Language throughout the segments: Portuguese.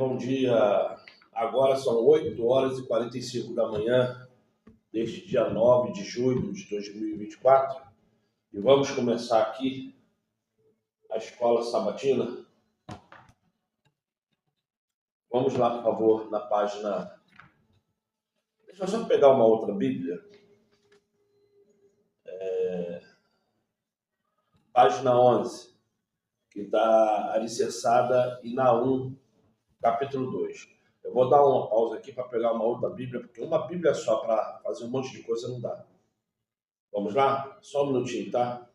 bom dia. Agora são 8 horas e 45 da manhã deste dia 9 de julho de 2024 e vamos começar aqui a escola sabatina. Vamos lá, por favor, na página... Deixa eu só pegar uma outra Bíblia. Página 11, que está alicerçada em Naum, capítulo 2. Eu vou dar uma pausa aqui para pegar uma outra Bíblia, porque uma Bíblia só para fazer um monte de coisa não dá. Vamos lá? Só um minutinho, tá?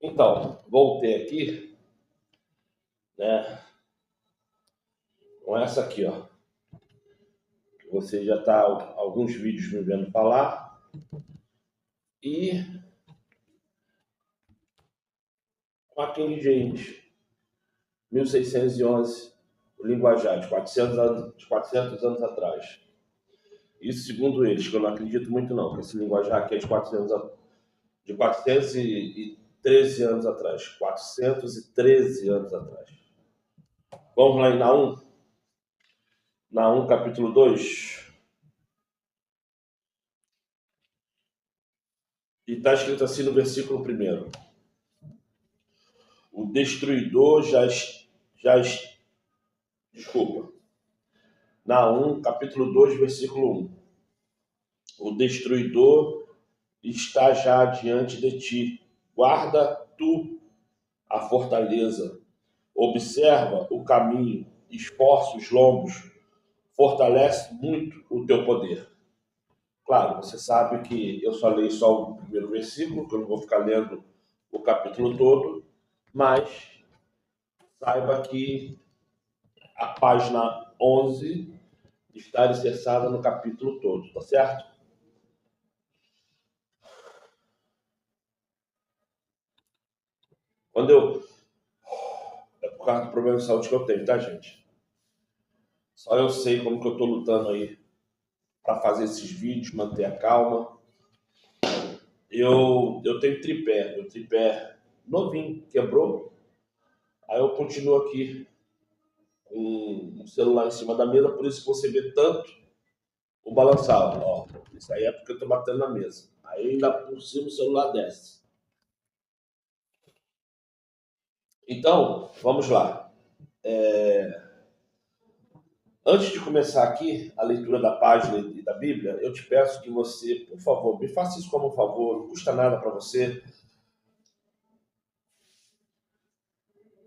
Então, voltei aqui, né, com essa aqui, ó. Você já está alguns vídeos me vendo falar. E com a King James, 1611, o linguajar, de 400 anos atrás. Isso segundo eles, que eu não acredito muito não, porque esse linguajar aqui é de 413 anos atrás. 413 anos atrás. Vamos lá em Naum. Naum, capítulo 2. E está escrito assim no versículo 1. O destruidor Desculpa. Naum, capítulo 2, versículo 1. O destruidor está já diante de ti. Guarda tu a fortaleza. Observa o caminho. Esforça os lombos. Fortalece muito o teu poder. Claro, você sabe que eu só leio só o primeiro versículo, que eu não vou ficar lendo o capítulo todo, mas saiba que a página 11 está alicerçada no capítulo todo, tá certo? É por causa do problema de saúde que eu tenho, tá, gente? Só eu sei como que eu tô lutando aí para fazer esses vídeos, manter a calma. Eu tenho tripé, meu tripé novinho, quebrou. Aí eu continuo aqui com o celular em cima da mesa, por isso que você vê tanto o balançar. Ó, isso aí é porque eu tô batendo na mesa. Aí ainda por cima o celular desce. Então, vamos lá. Antes de começar aqui a leitura da página e da Bíblia, eu te peço que você, por favor, me faça isso como um favor, não custa nada para você.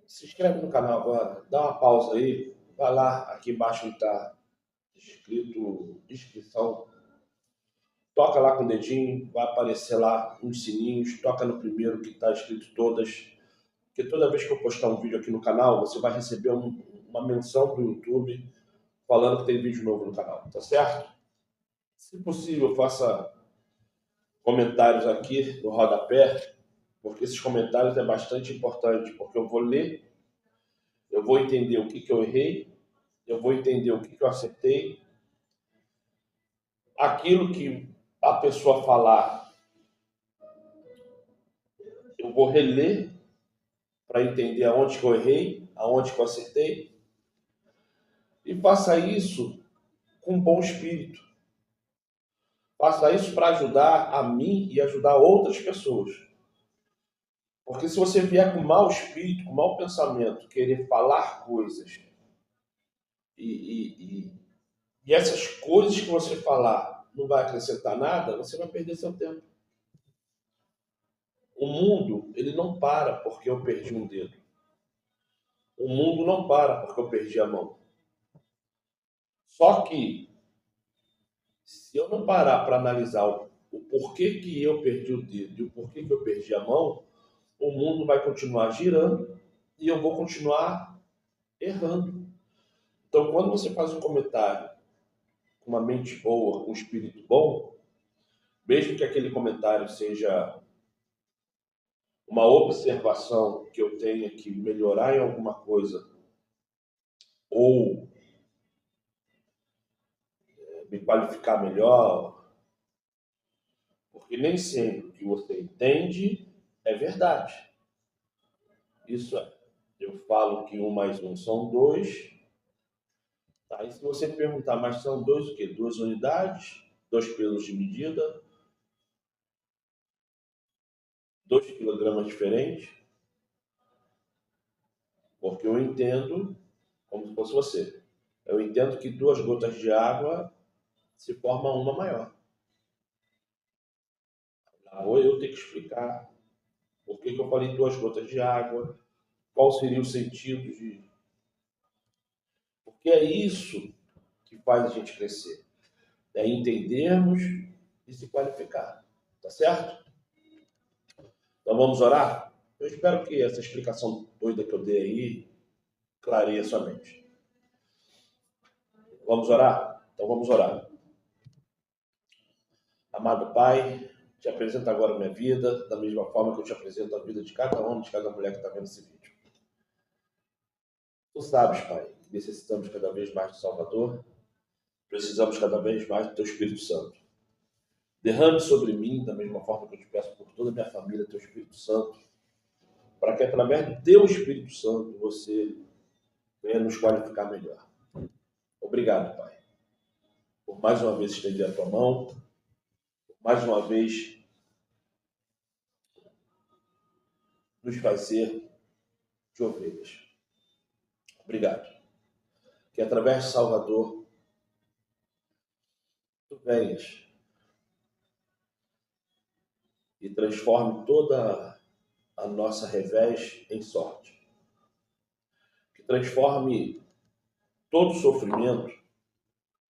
Se inscreve no canal agora, dá uma pausa aí, vai lá, aqui embaixo está escrito inscrição, toca lá com o dedinho, vai aparecer lá uns sininhos, toca no primeiro que está escrito todas, porque toda vez que eu postar um vídeo aqui no canal, você vai receber uma menção do YouTube falando que tem vídeo novo no canal, tá certo? Se possível, faça comentários aqui no rodapé, porque esses comentários é bastante importante, porque eu vou ler, eu vou entender o que eu errei, eu vou entender o que eu acertei, aquilo que a pessoa falar, eu vou reler para entender aonde que eu errei, aonde que eu acertei, e faça isso com bom espírito. Faça isso para ajudar a mim e ajudar outras pessoas. Porque se você vier com mau espírito, com mau pensamento, querer falar coisas e essas coisas que você falar não vai acrescentar nada, você vai perder seu tempo. O mundo, ele não para porque eu perdi um dedo. O mundo não para porque eu perdi a mão. Só que, se eu não parar para analisar o porquê que eu perdi o dedo e o porquê que eu perdi a mão, o mundo vai continuar girando e eu vou continuar errando. Então, quando você faz um comentário com uma mente boa, com um espírito bom, mesmo que aquele comentário seja uma observação que eu tenha que melhorar em alguma coisa ou me qualificar melhor, porque nem sempre o que você entende é verdade. Isso é. Eu falo que 1 mais 1 são 2. Tá? E se você me perguntar, mas são dois o quê? 2 unidades, 2 pesos de medida, 2 quilogramas diferentes? Porque eu entendo como se fosse você. Eu entendo que 2 gotas de água se formam uma maior. Ou eu tenho que explicar por que eu falei 2 gotas de água, qual seria o sentido de... Porque é isso que faz a gente crescer. É entendermos e se qualificar. Tá certo? Então vamos orar? Eu espero que essa explicação doida que eu dei aí clareie a sua mente. Vamos orar? Então vamos orar. Amado Pai, te apresento agora a minha vida, da mesma forma que eu te apresento a vida de cada homem, de cada mulher que está vendo esse vídeo. Tu sabes, Pai, que necessitamos cada vez mais do Salvador, precisamos cada vez mais do Teu Espírito Santo. Derrame sobre mim, da mesma forma que eu te peço por toda a minha família, Teu Espírito Santo, para que através do Teu Espírito Santo você venha nos qualificar melhor. Obrigado, Pai, por mais uma vez estender a Tua mão, por mais uma vez nos fazer de ovelhas. Obrigado. Que através de Salvador, Tu venhas e transforme toda a nossa revés em sorte. Que transforme todo sofrimento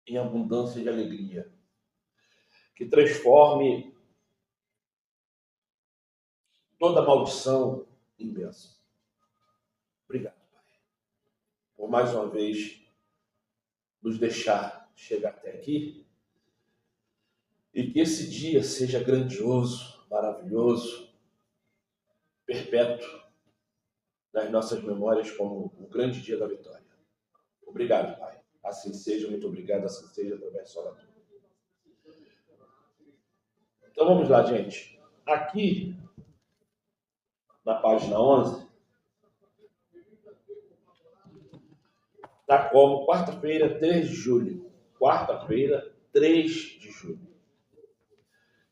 em abundância de alegria. Que transforme toda maldição em bênção. Obrigado, Pai, por mais uma vez nos deixar chegar até aqui e que esse dia seja grandioso, maravilhoso, perpétuo nas nossas memórias como o grande dia da vitória. Obrigado, Pai. Assim seja, muito obrigado, assim seja, através de Salvador. Então vamos lá, gente. Aqui, na página 11, está como quarta-feira, 3 de julho. Quarta-feira, 3 de julho.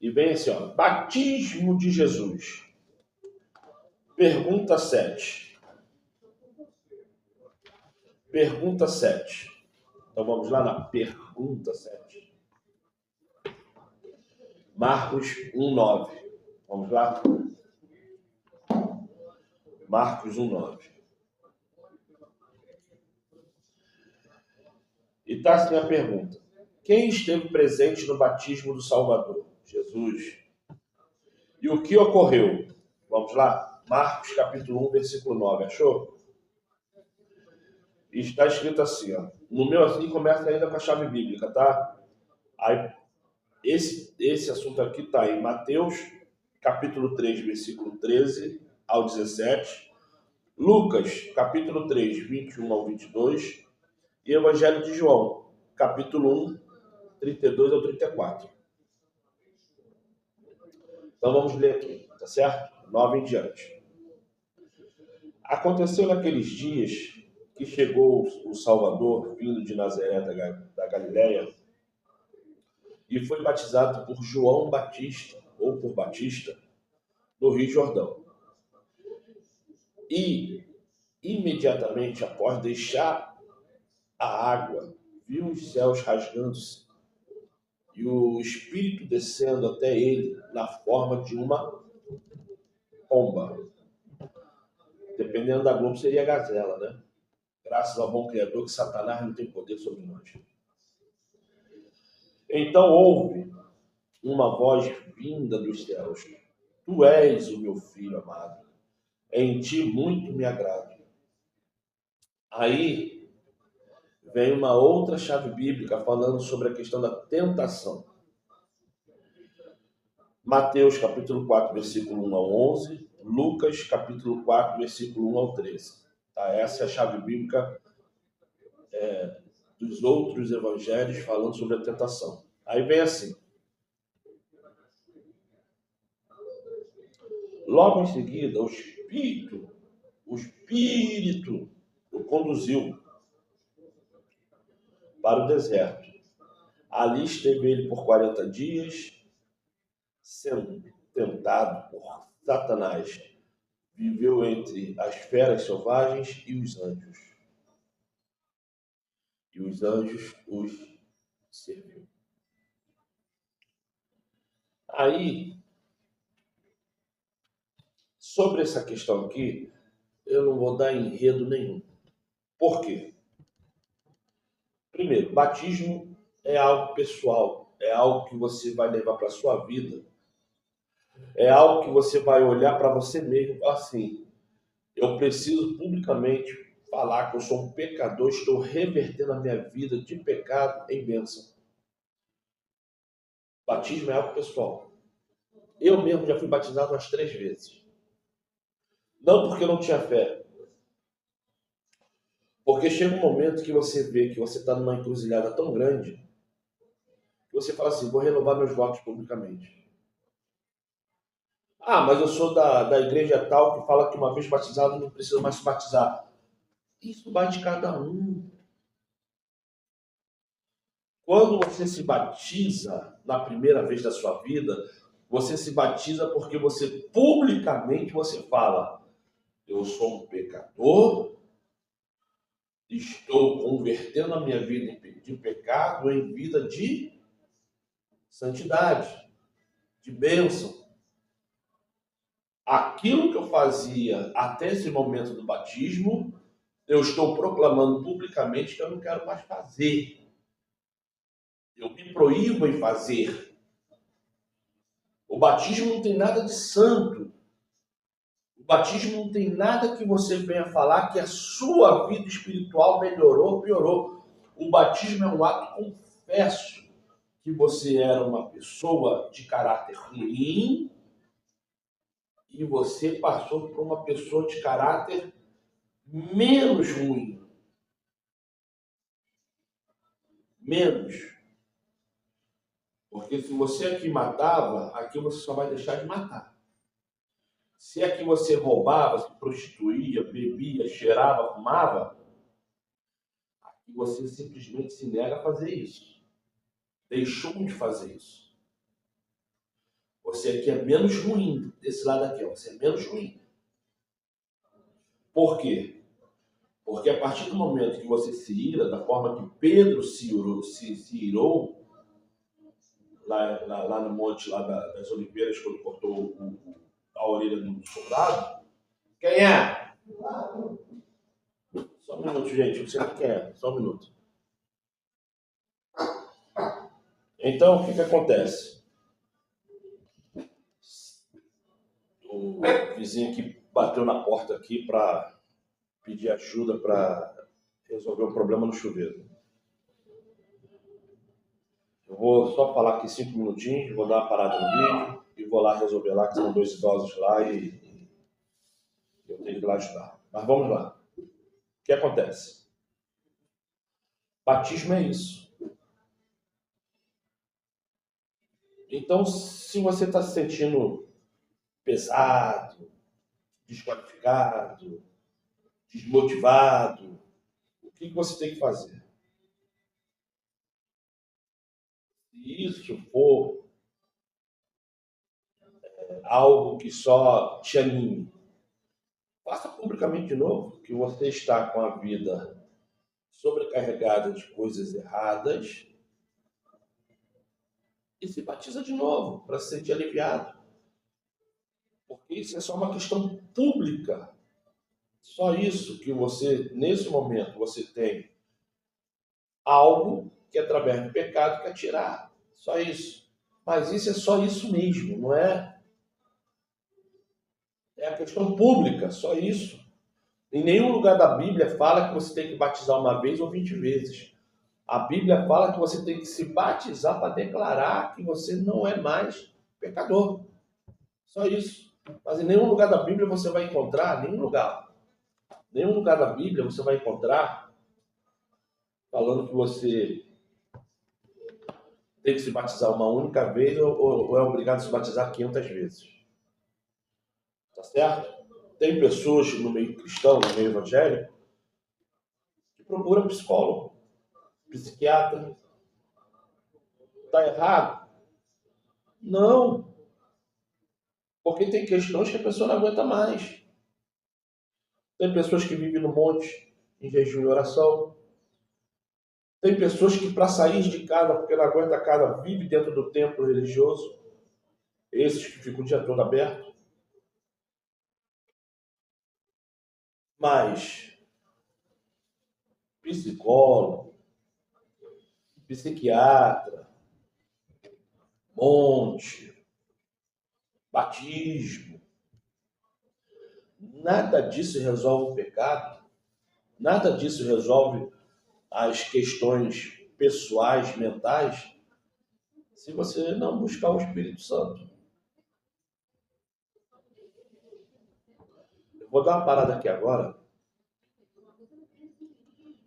E vem assim, ó, batismo de Jesus. Pergunta 7. Pergunta 7. Então vamos lá na pergunta 7. Marcos 1:9. Vamos lá? Marcos 1:9. E está assim a pergunta. Quem esteve presente no batismo do Salvador? Jesus. E o que ocorreu? Vamos lá? Marcos capítulo 1, versículo 9. Achou? E está escrito assim, ó. No meu assim começa ainda com a chave bíblica, tá? Aí, esse assunto aqui está em Mateus capítulo 3, versículo 13 ao 17. Lucas capítulo 3, 21 ao 22. E Evangelho de João, capítulo 1, 32 ao 34. Então vamos ler aqui, tá certo? 9 em diante. Aconteceu naqueles dias que chegou o Salvador, vindo de Nazaré da Galileia, e foi batizado por João Batista, ou por Batista, no Rio Jordão. E, imediatamente após deixar a água, viu os céus rasgando-se e o Espírito descendo até ele na forma de uma pomba. Dependendo da Globo, seria gazela, né? Graças ao bom Criador que Satanás não tem poder sobre nós. Então houve uma voz vinda dos céus. Tu és o meu filho amado. Em ti muito me agrado. Aí vem uma outra chave bíblica falando sobre a questão da tentação. Mateus capítulo 4, versículo 1 ao 11. Lucas capítulo 4, versículo 1 ao 13. Tá? Essa é a chave bíblica dos outros evangelhos falando sobre a tentação. Aí vem assim. Logo em seguida, o Espírito Espírito o conduziu para o deserto. Ali esteve ele por 40 dias, sendo tentado por Satanás. Viveu entre as feras selvagens e os anjos. E os anjos os serviu. Aí, sobre essa questão aqui, eu não vou dar enredo nenhum. Por quê? Primeiro, batismo é algo pessoal, é algo que você vai levar para a sua vida, é algo que você vai olhar para você mesmo e falar assim, eu preciso publicamente falar que eu sou um pecador, estou revertendo a minha vida de pecado em bênção. Batismo é algo pessoal. Eu mesmo já fui batizado umas 3 vezes. Não porque eu não tinha fé, porque chega um momento que você vê que você está numa encruzilhada tão grande, que você fala assim, vou renovar meus votos publicamente. Ah, mas eu sou da igreja tal que fala que uma vez batizado não precisa mais se batizar. Isso vai de cada um. Quando você se batiza na primeira vez da sua vida, você se batiza porque você publicamente você fala, eu sou um pecador, estou convertendo a minha vida de pecado em vida de santidade, de bênção. Aquilo que eu fazia até esse momento do batismo, eu estou proclamando publicamente que eu não quero mais fazer. Eu me proíbo em fazer. O batismo não tem nada de santo. O batismo não tem nada que você venha falar que a sua vida espiritual melhorou ou piorou. O batismo é um ato confesso que você era uma pessoa de caráter ruim e você passou por uma pessoa de caráter menos ruim. Menos. Porque se você aqui matava, aqui você só vai deixar de matar. Se aqui você roubava, se prostituía, bebia, cheirava, fumava, aqui você simplesmente se nega a fazer isso. Deixou de fazer isso. Você aqui é menos ruim, desse lado aqui, ó, você é menos ruim. Por quê? Porque a partir do momento que você se ira, da forma que Pedro se irou lá no monte lá das Oliveiras, quando cortou a orelha do soldado, quem é? Só um minuto, gente, não sei quem é, só um minuto. Então, o que acontece? O vizinho aqui bateu na porta aqui para pedir ajuda para resolver um problema no chuveiro. Eu vou só falar aqui 5 minutinhos, vou dar uma parada no vídeo e vou lá resolver lá, que são 2 idosos lá e eu tenho que ir lá ajudar. Mas vamos lá. O que acontece? Batismo é isso. Então, se você está se sentindo pesado, desqualificado, desmotivado, o que você tem que fazer? Se isso for algo que só te anime, faça publicamente de novo que você está com a vida sobrecarregada de coisas erradas e se batiza de novo para se sentir aliviado. Porque isso é só uma questão pública. Só isso que você, nesse momento, você tem algo que através do pecado quer tirar. Só isso. Mas isso é só isso mesmo, não é? É a questão pública, só isso. Em nenhum lugar da Bíblia fala que você tem que batizar uma vez ou 20 vezes. A Bíblia fala que você tem que se batizar para declarar que você não é mais pecador. Só isso. Mas em nenhum lugar da Bíblia você vai encontrar, nenhum lugar da Bíblia você vai encontrar falando que você tem que se batizar uma única vez ou é obrigado a se batizar 500 vezes. Tá certo? tem pessoas no meio cristão, no meio evangélico, que procuram psicólogo, psiquiatra. Está errado? Não. Porque tem questões que a pessoa não aguenta mais. Tem pessoas que vivem no monte, em jejum e oração. Tem pessoas que, para sair de casa, porque não aguenta a casa, vive dentro do templo religioso. Esses que ficam o dia todo aberto. Mas psicólogo, psiquiatra, monte, batismo, nada disso resolve o pecado, nada disso resolve as questões pessoais, mentais, se você não buscar o Espírito Santo. Eu vou dar uma parada aqui agora,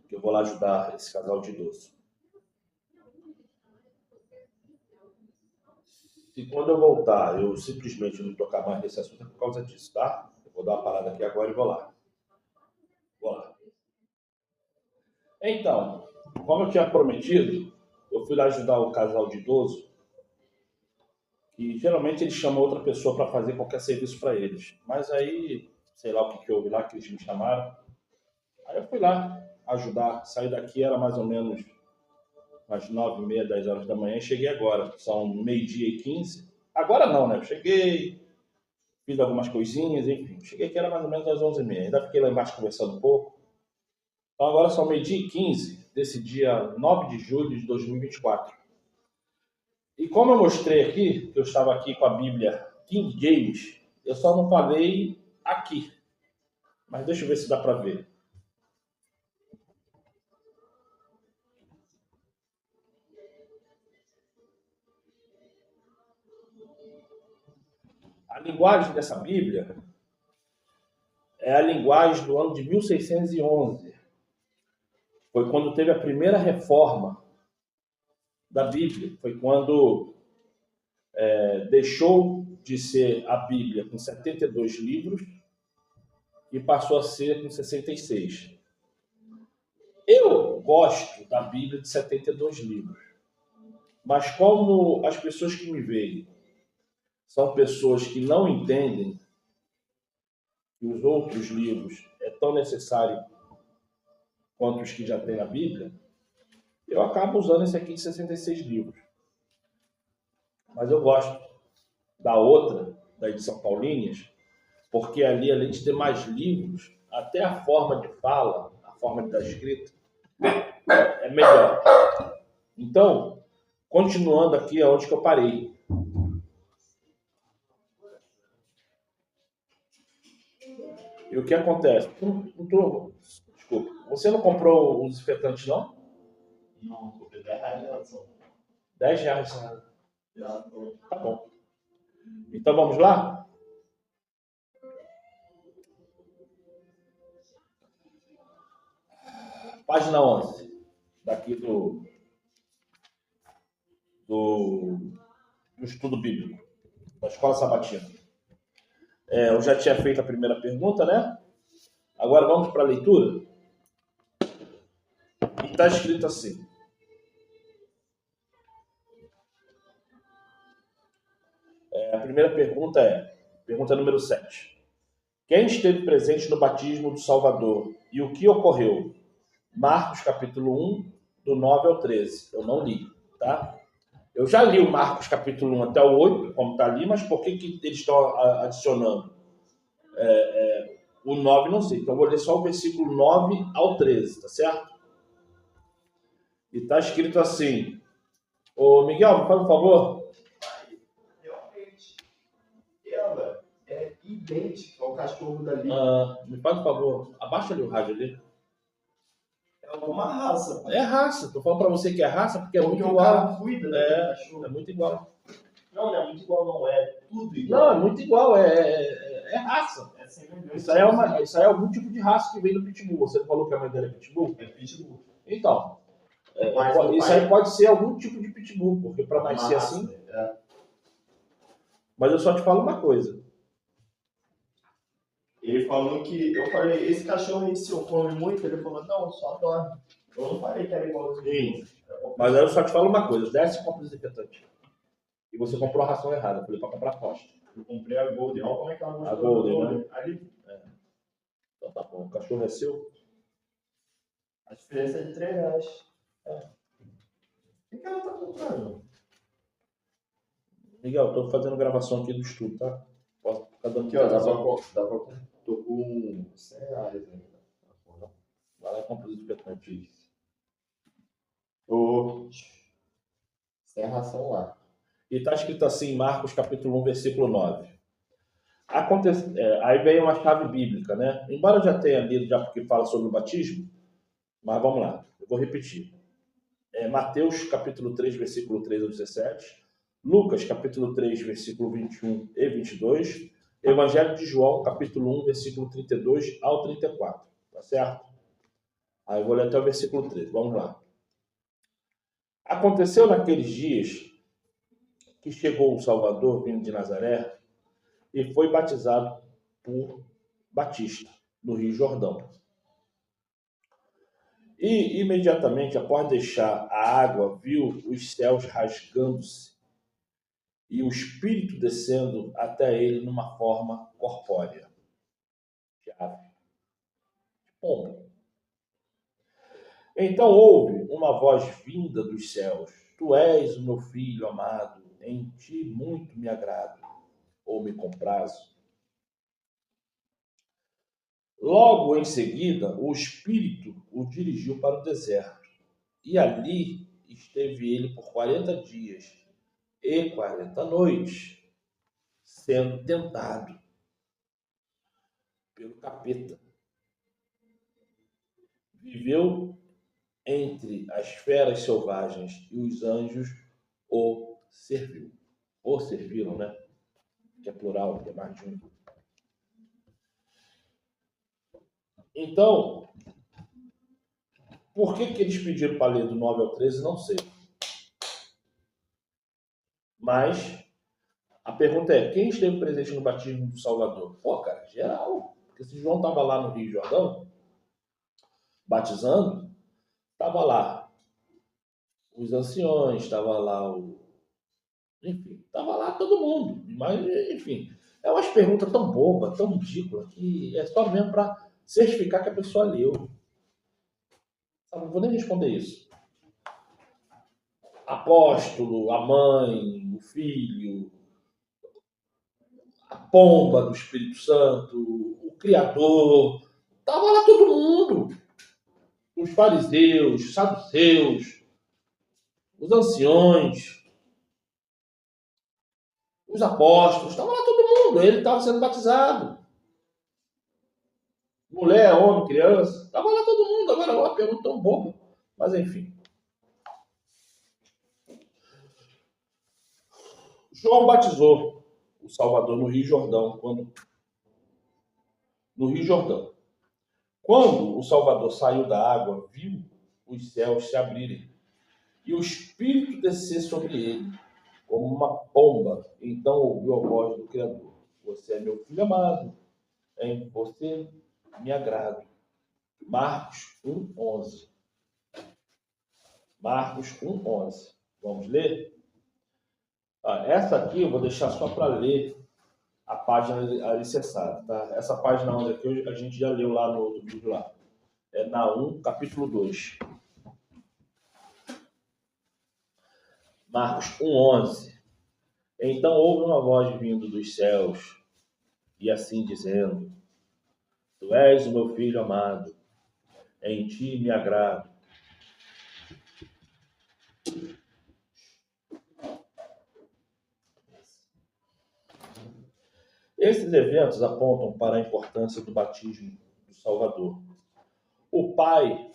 que eu vou lá ajudar esse casal de idoso. Se quando eu voltar eu simplesmente não tocar mais nesse assunto, é por causa disso, tá? Eu vou dar uma parada aqui agora e vou lá. Vou lá. Então, como eu tinha prometido, eu fui lá ajudar o casal de idoso, que geralmente eles chamam outra pessoa para fazer qualquer serviço para eles. Mas aí, sei lá o que houve lá, que eles me chamaram. Aí eu fui lá ajudar. Saí daqui, era mais ou menos às 9h30, 10 horas da manhã, e cheguei agora. São 12h15. Agora não, né? Eu cheguei, fiz algumas coisinhas, enfim. Cheguei aqui, era mais ou menos às 11h30. Ainda fiquei lá embaixo conversando um pouco. Então agora são 12h15 desse dia 9 de julho de 2024. E como eu mostrei aqui, que eu estava aqui com a Bíblia King James, eu só não falei aqui. Mas deixa eu ver se dá para ver. A linguagem dessa Bíblia é a linguagem do ano de 1611. Foi quando teve a primeira reforma da Bíblia. Foi quando deixou de ser a Bíblia com 72 livros e passou a ser com 66. Eu gosto da Bíblia de 72 livros. Mas como as pessoas que me veem são pessoas que não entendem que os outros livros é tão necessário quanto os que já tem na Bíblia, eu acabo usando esse aqui de 66 livros. Mas eu gosto da outra, da edição Paulinhas, porque ali, além de ter mais livros, até a forma de fala, a forma de dar escrita, é melhor. Então, continuando aqui aonde que eu parei. E o que acontece? Desculpa, você não comprou os desinfetantes, não? Não, comprei R$10. R$10. Já. Tá bom. Então vamos lá? Página 11. Daqui do estudo bíblico, da Escola Sabatina. Eu já tinha feito a primeira pergunta, né? Agora vamos para a leitura. E está escrito assim. A primeira pergunta é, pergunta número 7. Quem esteve presente no batismo do Salvador e o que ocorreu? Marcos capítulo 1, do 9 ao 13. Eu não li, tá? Eu já li o Marcos capítulo 1 até o 8, como está ali, mas por que eles estão adicionando? O 9 não sei, então eu vou ler só o versículo 9 ao 13, tá certo? E está escrito assim. Ô Miguel, me faz um favor. Realmente, ela é idêntica ao cachorro dali. Me faz um favor, abaixa ali o rádio ali. É alguma raça. É raça, tô falando pra você que é raça porque é muito o igual. cara cuida daquele cachorro. É muito igual. Não é muito igual, não. É tudo igual. Não, é muito igual, é raça. É semelhante. Isso aí é algum tipo de raça que vem do Pitbull. Você falou que a mãe dela é Pitbull? É pitbull. Então, Mas isso aí pode ser algum tipo de Pitbull, porque para nascer assim... Mas eu só te falo uma coisa. Ele falou que, eu falei, esse cachorro aí, se eu come muito, ele falou, não, só dorme. Eu não falei que era igualzinho. Mas aí eu só te falo uma coisa, desce e compra desinfetante. E você comprou a ração errada, eu falei pra comprar posta. Eu comprei a Golden, olha como é que ela A Golden, né? Ali. Então tá bom, o cachorro é seu. A diferença é de R$3. O que ela tá comprando? Miguel, eu tô fazendo gravação aqui do estudo, tá? Posso ficar dando Aqui, ó, dá atenção. pra tô com R$100 ainda. Vai lá e compra o desinfetante. Tô sem ração lá. E está escrito assim, Marcos capítulo 1, versículo 9. Aí vem uma chave bíblica, né? Embora eu já tenha lido, já porque fala sobre o batismo, mas vamos lá, eu vou repetir. Mateus capítulo 3, versículo 3 ao 17. Lucas capítulo 3, versículo 21 e 22. Evangelho de João capítulo 1, versículo 32 ao 34. Tá certo? Aí eu vou ler até o versículo 13. Vamos lá. Aconteceu naqueles dias que chegou o Salvador vindo de Nazaré e foi batizado por Batista, no Rio Jordão. E imediatamente após deixar a água, viu os céus rasgando-se e o Espírito descendo até ele numa forma corpórea, de ave, de pomba. Então houve uma voz vinda dos céus: Tu és o meu filho amado, em ti muito me agrado, ou me comprazo. Logo em seguida, o Espírito o dirigiu para o deserto, e ali esteve ele por 40 dias e 40 noites, sendo tentado pelo capeta. Viveu entre as feras selvagens e os anjos o serviu. Ou serviram, né? Que é plural, que é mais de um. Então, por que eles pediram para ler do 9 ao 13? Não sei. Mas a pergunta é, quem esteve presente no batismo do Salvador? Pô, cara, geral. Porque se João estava lá no Rio Jordão, batizando, estava lá os anciões, estava lá enfim, estava lá todo mundo. Mas, enfim, é umas perguntas tão bobas, tão ridículas, que é só mesmo para certificar que a pessoa leu. Sabe, não vou nem responder isso. Apóstolo, a mãe, o filho, a pomba do Espírito Santo, o Criador, estava lá todo mundo. Os fariseus, os saduceus, os anciões, os apóstolos, estava lá todo mundo. Ele estava sendo batizado. Mulher, homem, criança, estava lá todo mundo. Agora, uma pergunta tão boba. Mas, enfim. João batizou o Salvador no Rio Jordão. No Rio Jordão. Quando o Salvador saiu da água, viu os céus se abrirem e o Espírito descer sobre ele, como uma pomba. Então ouviu a voz do Criador: Você é meu filho amado, em você me agrado. Marcos 1:11. Marcos 1:11. Vamos ler? Essa aqui eu vou deixar só para ler a página alicerçada, tá? Essa página 11 aqui a gente já leu lá no outro vídeo lá. É Naum, capítulo 2. Marcos 1:11. Então houve uma voz vindo dos céus, e assim dizendo: Tu és o meu filho amado, em ti me agrado. Esses eventos apontam para a importância do batismo do Salvador. O Pai,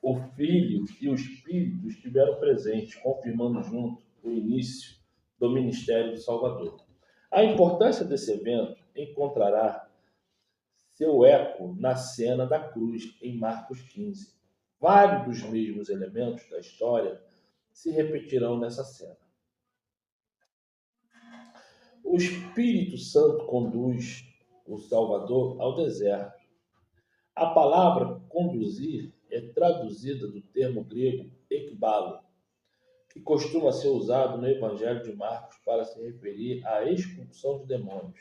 o Filho e o Espírito estiveram presentes, confirmando junto o início do ministério do Salvador. A importância desse evento encontrará seu eco na cena da cruz, em Marcos 15. Vários dos mesmos elementos da história se repetirão nessa cena. O Espírito Santo conduz o Salvador ao deserto. A palavra conduzir é traduzida do termo grego ekbalo, que costuma ser usado no Evangelho de Marcos para se referir à expulsão de demônios.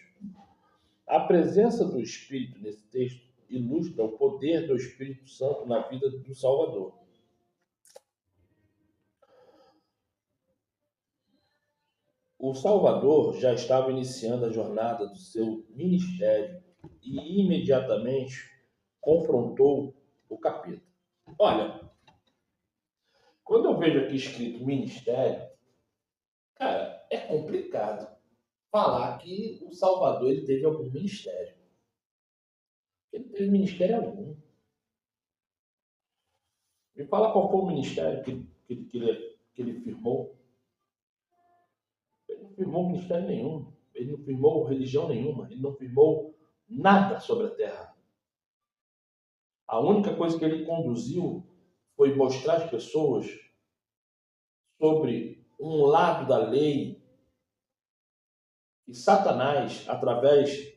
A presença do Espírito nesse texto ilustra o poder do Espírito Santo na vida do Salvador. O Salvador já estava iniciando a jornada do seu ministério e imediatamente confrontou o capeta. Olha, quando eu vejo aqui escrito ministério, cara, é complicado falar que o Salvador ele teve algum ministério. Ele não teve ministério algum. Me fala qual foi o ministério que ele firmou. Ele não firmou ministério nenhum. Ele não firmou religião nenhuma. Ele não firmou nada sobre a terra. A única coisa que ele conduziu foi mostrar às pessoas sobre um lado da lei que Satanás, através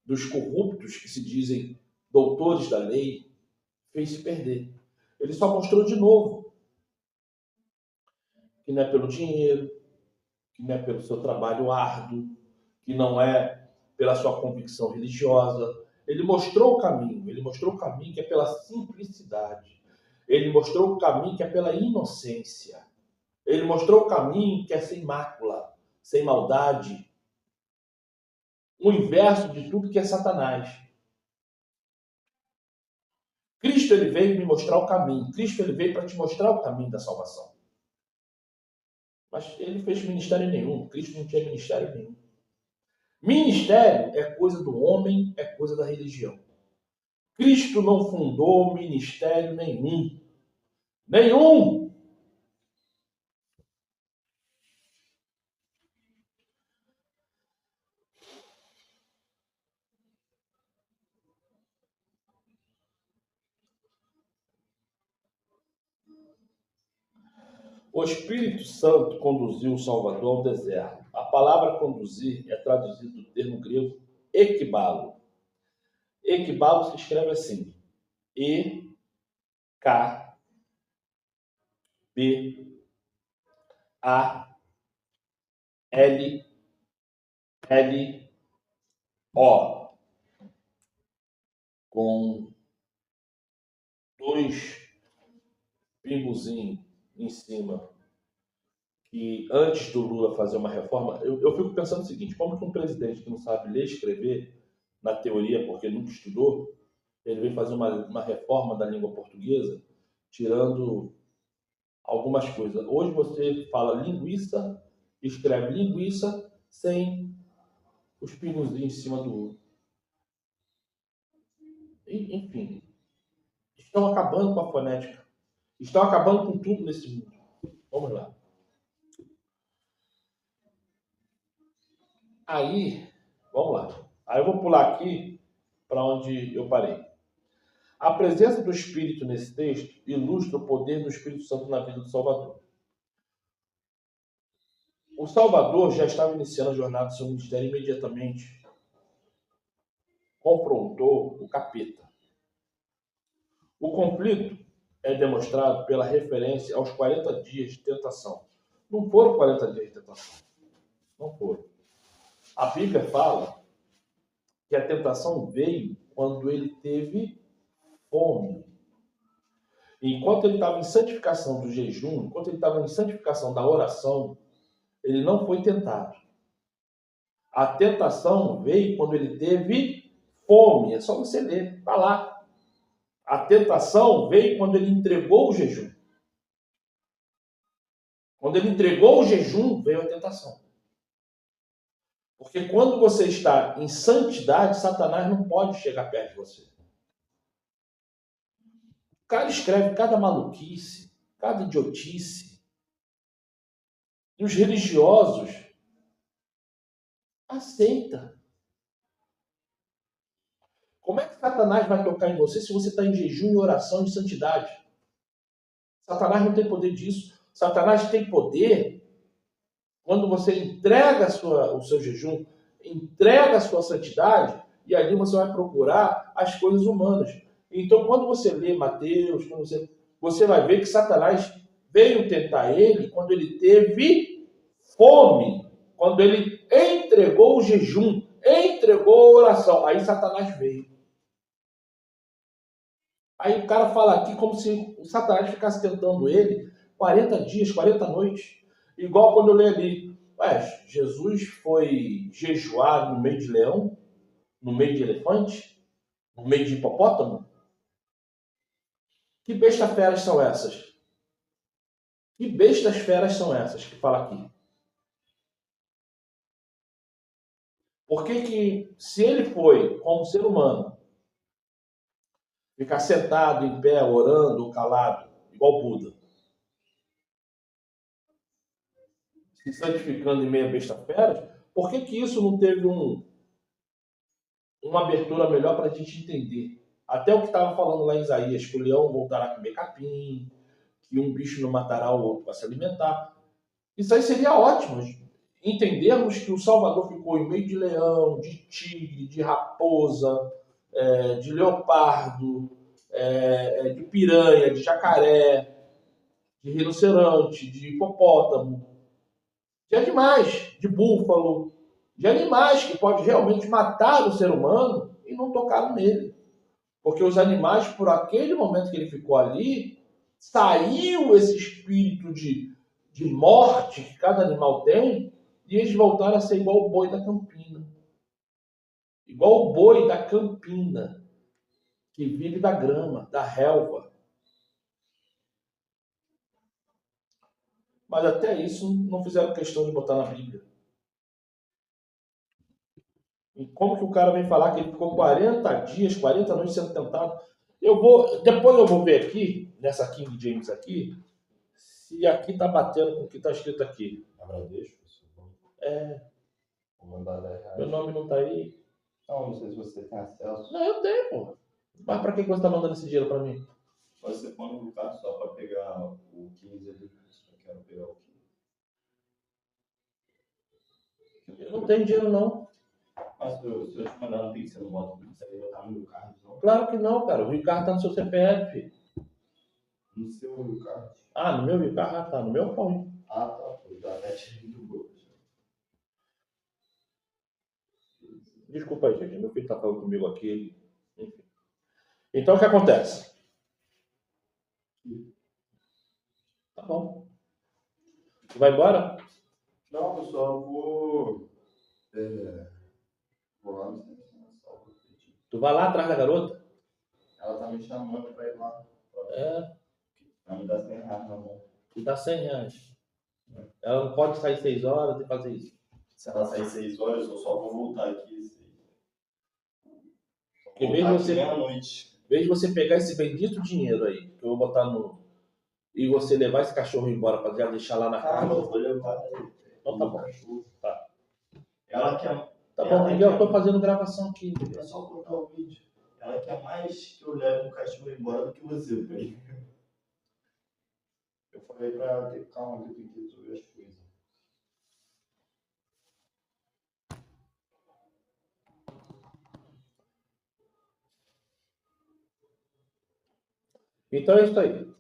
dos corruptos que se dizem doutores da lei, fez se perder. Ele só mostrou de novo que não é pelo dinheiro, que não é pelo seu trabalho árduo, que não é pela sua convicção religiosa. Ele mostrou o caminho que é pela simplicidade. Ele mostrou o caminho que é pela inocência. Ele mostrou o caminho que é sem mácula, sem maldade. O inverso de tudo que é Satanás. Cristo ele veio me mostrar o caminho. Cristo ele veio para te mostrar o caminho da salvação. Mas ele não fez ministério nenhum. Cristo não tinha ministério nenhum. Ministério é coisa do homem, é coisa da religião. Cristo não fundou ministério nenhum. Nenhum! O Espírito Santo conduziu o Salvador ao deserto. A palavra conduzir é traduzida do termo grego ekbalo. Ekbalo se escreve assim: E-K-B-A-L-L-O, com dois pingozinhos em cima, que antes do Lula fazer uma reforma, eu fico pensando o seguinte: como que um presidente que não sabe ler e escrever, na teoria, porque nunca estudou, ele vem fazer uma reforma da língua portuguesa, tirando algumas coisas. Hoje você fala linguiça, escreve linguiça, sem os pingozinhos em cima do outro. Enfim, estão acabando com a fonética. Estão acabando com tudo nesse mundo. Vamos lá. Aí, vamos lá. Aí eu vou pular aqui para onde eu parei. A presença do Espírito nesse texto ilustra o poder do Espírito Santo na vida do Salvador. O Salvador já estava iniciando a jornada do seu ministério e imediatamente confrontou o capeta. O conflito é demonstrado pela referência aos 40 dias de tentação. Não foram 40 dias de tentação. Não foram. A Bíblia fala que a tentação veio quando ele teve fome. Enquanto ele estava em santificação do jejum, enquanto ele estava em santificação da oração, ele não foi tentado. A tentação veio quando ele teve fome. É só você ler, está lá. A tentação veio quando ele entregou o jejum. Quando ele entregou o jejum, veio a tentação. Porque quando você está em santidade, Satanás não pode chegar perto de você. O cara escreve cada maluquice, cada idiotice. E os religiosos aceitam. Como é que Satanás vai tocar em você se você está em jejum e oração de santidade? Satanás não tem poder disso. Satanás tem poder quando você entrega o seu jejum, entrega a sua santidade e ali você vai procurar as coisas humanas. Então, quando você lê Mateus, você vai ver que Satanás veio tentar ele quando ele teve fome, quando ele entregou o jejum, entregou a oração. Aí Satanás veio. Aí o cara fala aqui como se o Satanás ficasse tentando ele 40 dias, 40 noites. Igual quando eu leio ali, Jesus foi jejuar no meio de leão, no meio de elefante, no meio de hipopótamo? Que bestas feras são essas? Que bestas feras são essas que fala aqui? Por que se ele foi, como ser humano, ficar sentado, em pé, orando, calado, igual Buda, se santificando em meio a bestas feras, por que isso não teve uma abertura melhor para a gente entender? Até o que estava falando lá em Isaías, que o leão voltará a comer capim, que um bicho não matará o outro para se alimentar. Isso aí seria ótimo. Entendermos que o Salvador ficou em meio de leão, de tigre, de raposa, de leopardo, de piranha, de jacaré, de rinoceronte, de hipopótamo, de animais, de búfalo, de animais que pode realmente matar o ser humano e não tocaram nele. Porque os animais, por aquele momento que ele ficou ali, saiu esse espírito de morte que cada animal tem, e eles voltaram a ser igual o boi da campina. Igual o boi da campina, que vive da grama, da relva. Mas até isso não fizeram questão de botar na Bíblia. E como que o cara vem falar que ele ficou 40 dias, 40 noites sendo tentado? Depois eu vou ver aqui, nessa King James aqui, se aqui tá batendo com o que tá escrito aqui. Agradeço. Vou mandar R$10. Meu nome não tá aí. Não sei se você tem acesso. Não, eu tenho, pô. Mas pra que você tá mandando esse dinheiro pra mim? Você põe no lugar só para pegar o 15 ali. Eu quero pegar o 15. Eu não tenho dinheiro, não. Mas se eu te mandar no Pix, você não bota o Pix aí, botar no meu carro, não? Claro que não, cara. O Ricardo tá no seu CPF. No seu Rio Card. Ah, no meu Ricardo? Ah, tá. No meu põe. Ah, tá. Eu já até tirei do bolso. Desculpa aí, gente. Meu filho tá falando comigo aqui. Enfim. Então, o que acontece? Tá bom. Tu vai embora? Não, pessoal, eu vou. Vou lá no centro comercial. Tu vai lá atrás da garota? Ela tá me chamando pra ir lá. Vai me dar R$100 na mão. E dá R$100. Ela não pode sair 6 horas e fazer isso. Se ela sair 6 horas, eu só vou voltar aqui. Porque veja você pegar esse bendito dinheiro aí, que eu vou botar no. E você levar esse cachorro embora pra já deixar lá na casa. Eu vou levar ele. Então tá bom. Tá. Ela quer. Tá bom, Miguel, eu tô fazendo gravação aqui. É só cortar o vídeo. Ela quer mais que eu leve o cachorro embora do que você, pai. Eu falei pra ela ter calma, que eu tenho que resolver as coisas. Então é isso aí.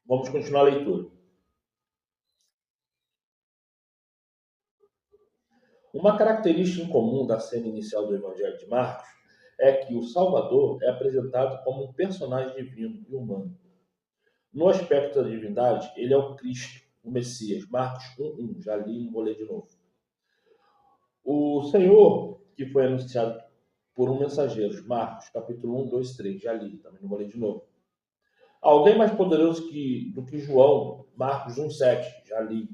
Vamos continuar a leitura. Uma característica incomum da cena inicial do Evangelho de Marcos é que o Salvador é apresentado como um personagem divino e humano. No aspecto da divindade, ele é o Cristo, o Messias. Marcos 1:1. Já li, não vou ler de novo. O Senhor, que foi anunciado por um mensageiro. Marcos, capítulo 1, 2, 3. Já li, também não vou ler de novo. Alguém mais poderoso do que João. Marcos 1:7. Já li.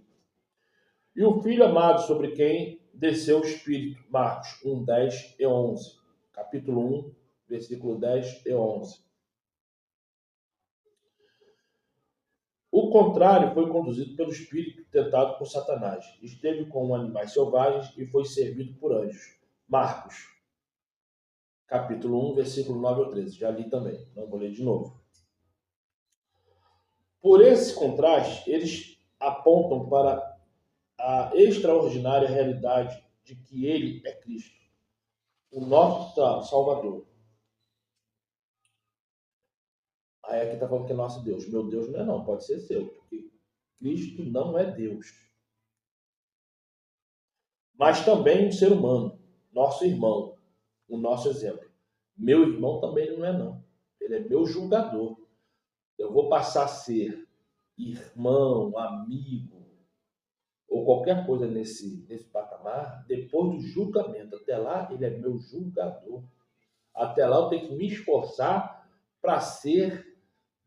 E o Filho amado sobre quem desceu o Espírito. Marcos 1, 10 e 11. Capítulo 1, versículo 10 e 11. O contrário foi conduzido pelo Espírito tentado por Satanás. Esteve com animais selvagens e foi servido por anjos. Marcos, capítulo 1, versículo 9 ao 13. Já li também, não vou ler de novo. Por esse contraste, eles apontam para a extraordinária realidade de que ele é Cristo. o nosso Salvador. Aí aqui está falando que é nosso Deus. Meu Deus não é não, pode ser seu, porque Cristo não é Deus. Mas também um ser humano, nosso irmão, o nosso exemplo. Meu irmão também ele não é não. Ele é meu julgador. Eu vou passar a ser irmão, amigo, ou qualquer coisa nesse patamar, depois do julgamento. Até lá, ele é meu julgador. Até lá, eu tenho que me esforçar para ser,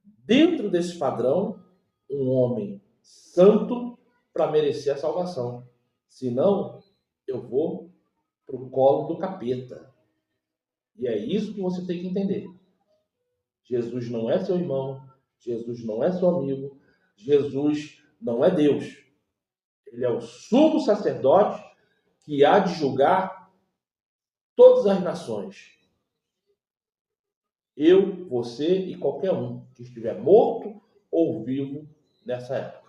dentro desse padrão, um homem santo para merecer a salvação. Senão, eu vou para o colo do capeta. E é isso que você tem que entender. Jesus não é seu irmão, Jesus não é seu amigo, Jesus não é Deus. Ele é o sumo sacerdote que há de julgar todas as nações. Eu, você e qualquer um que estiver morto ou vivo nessa época.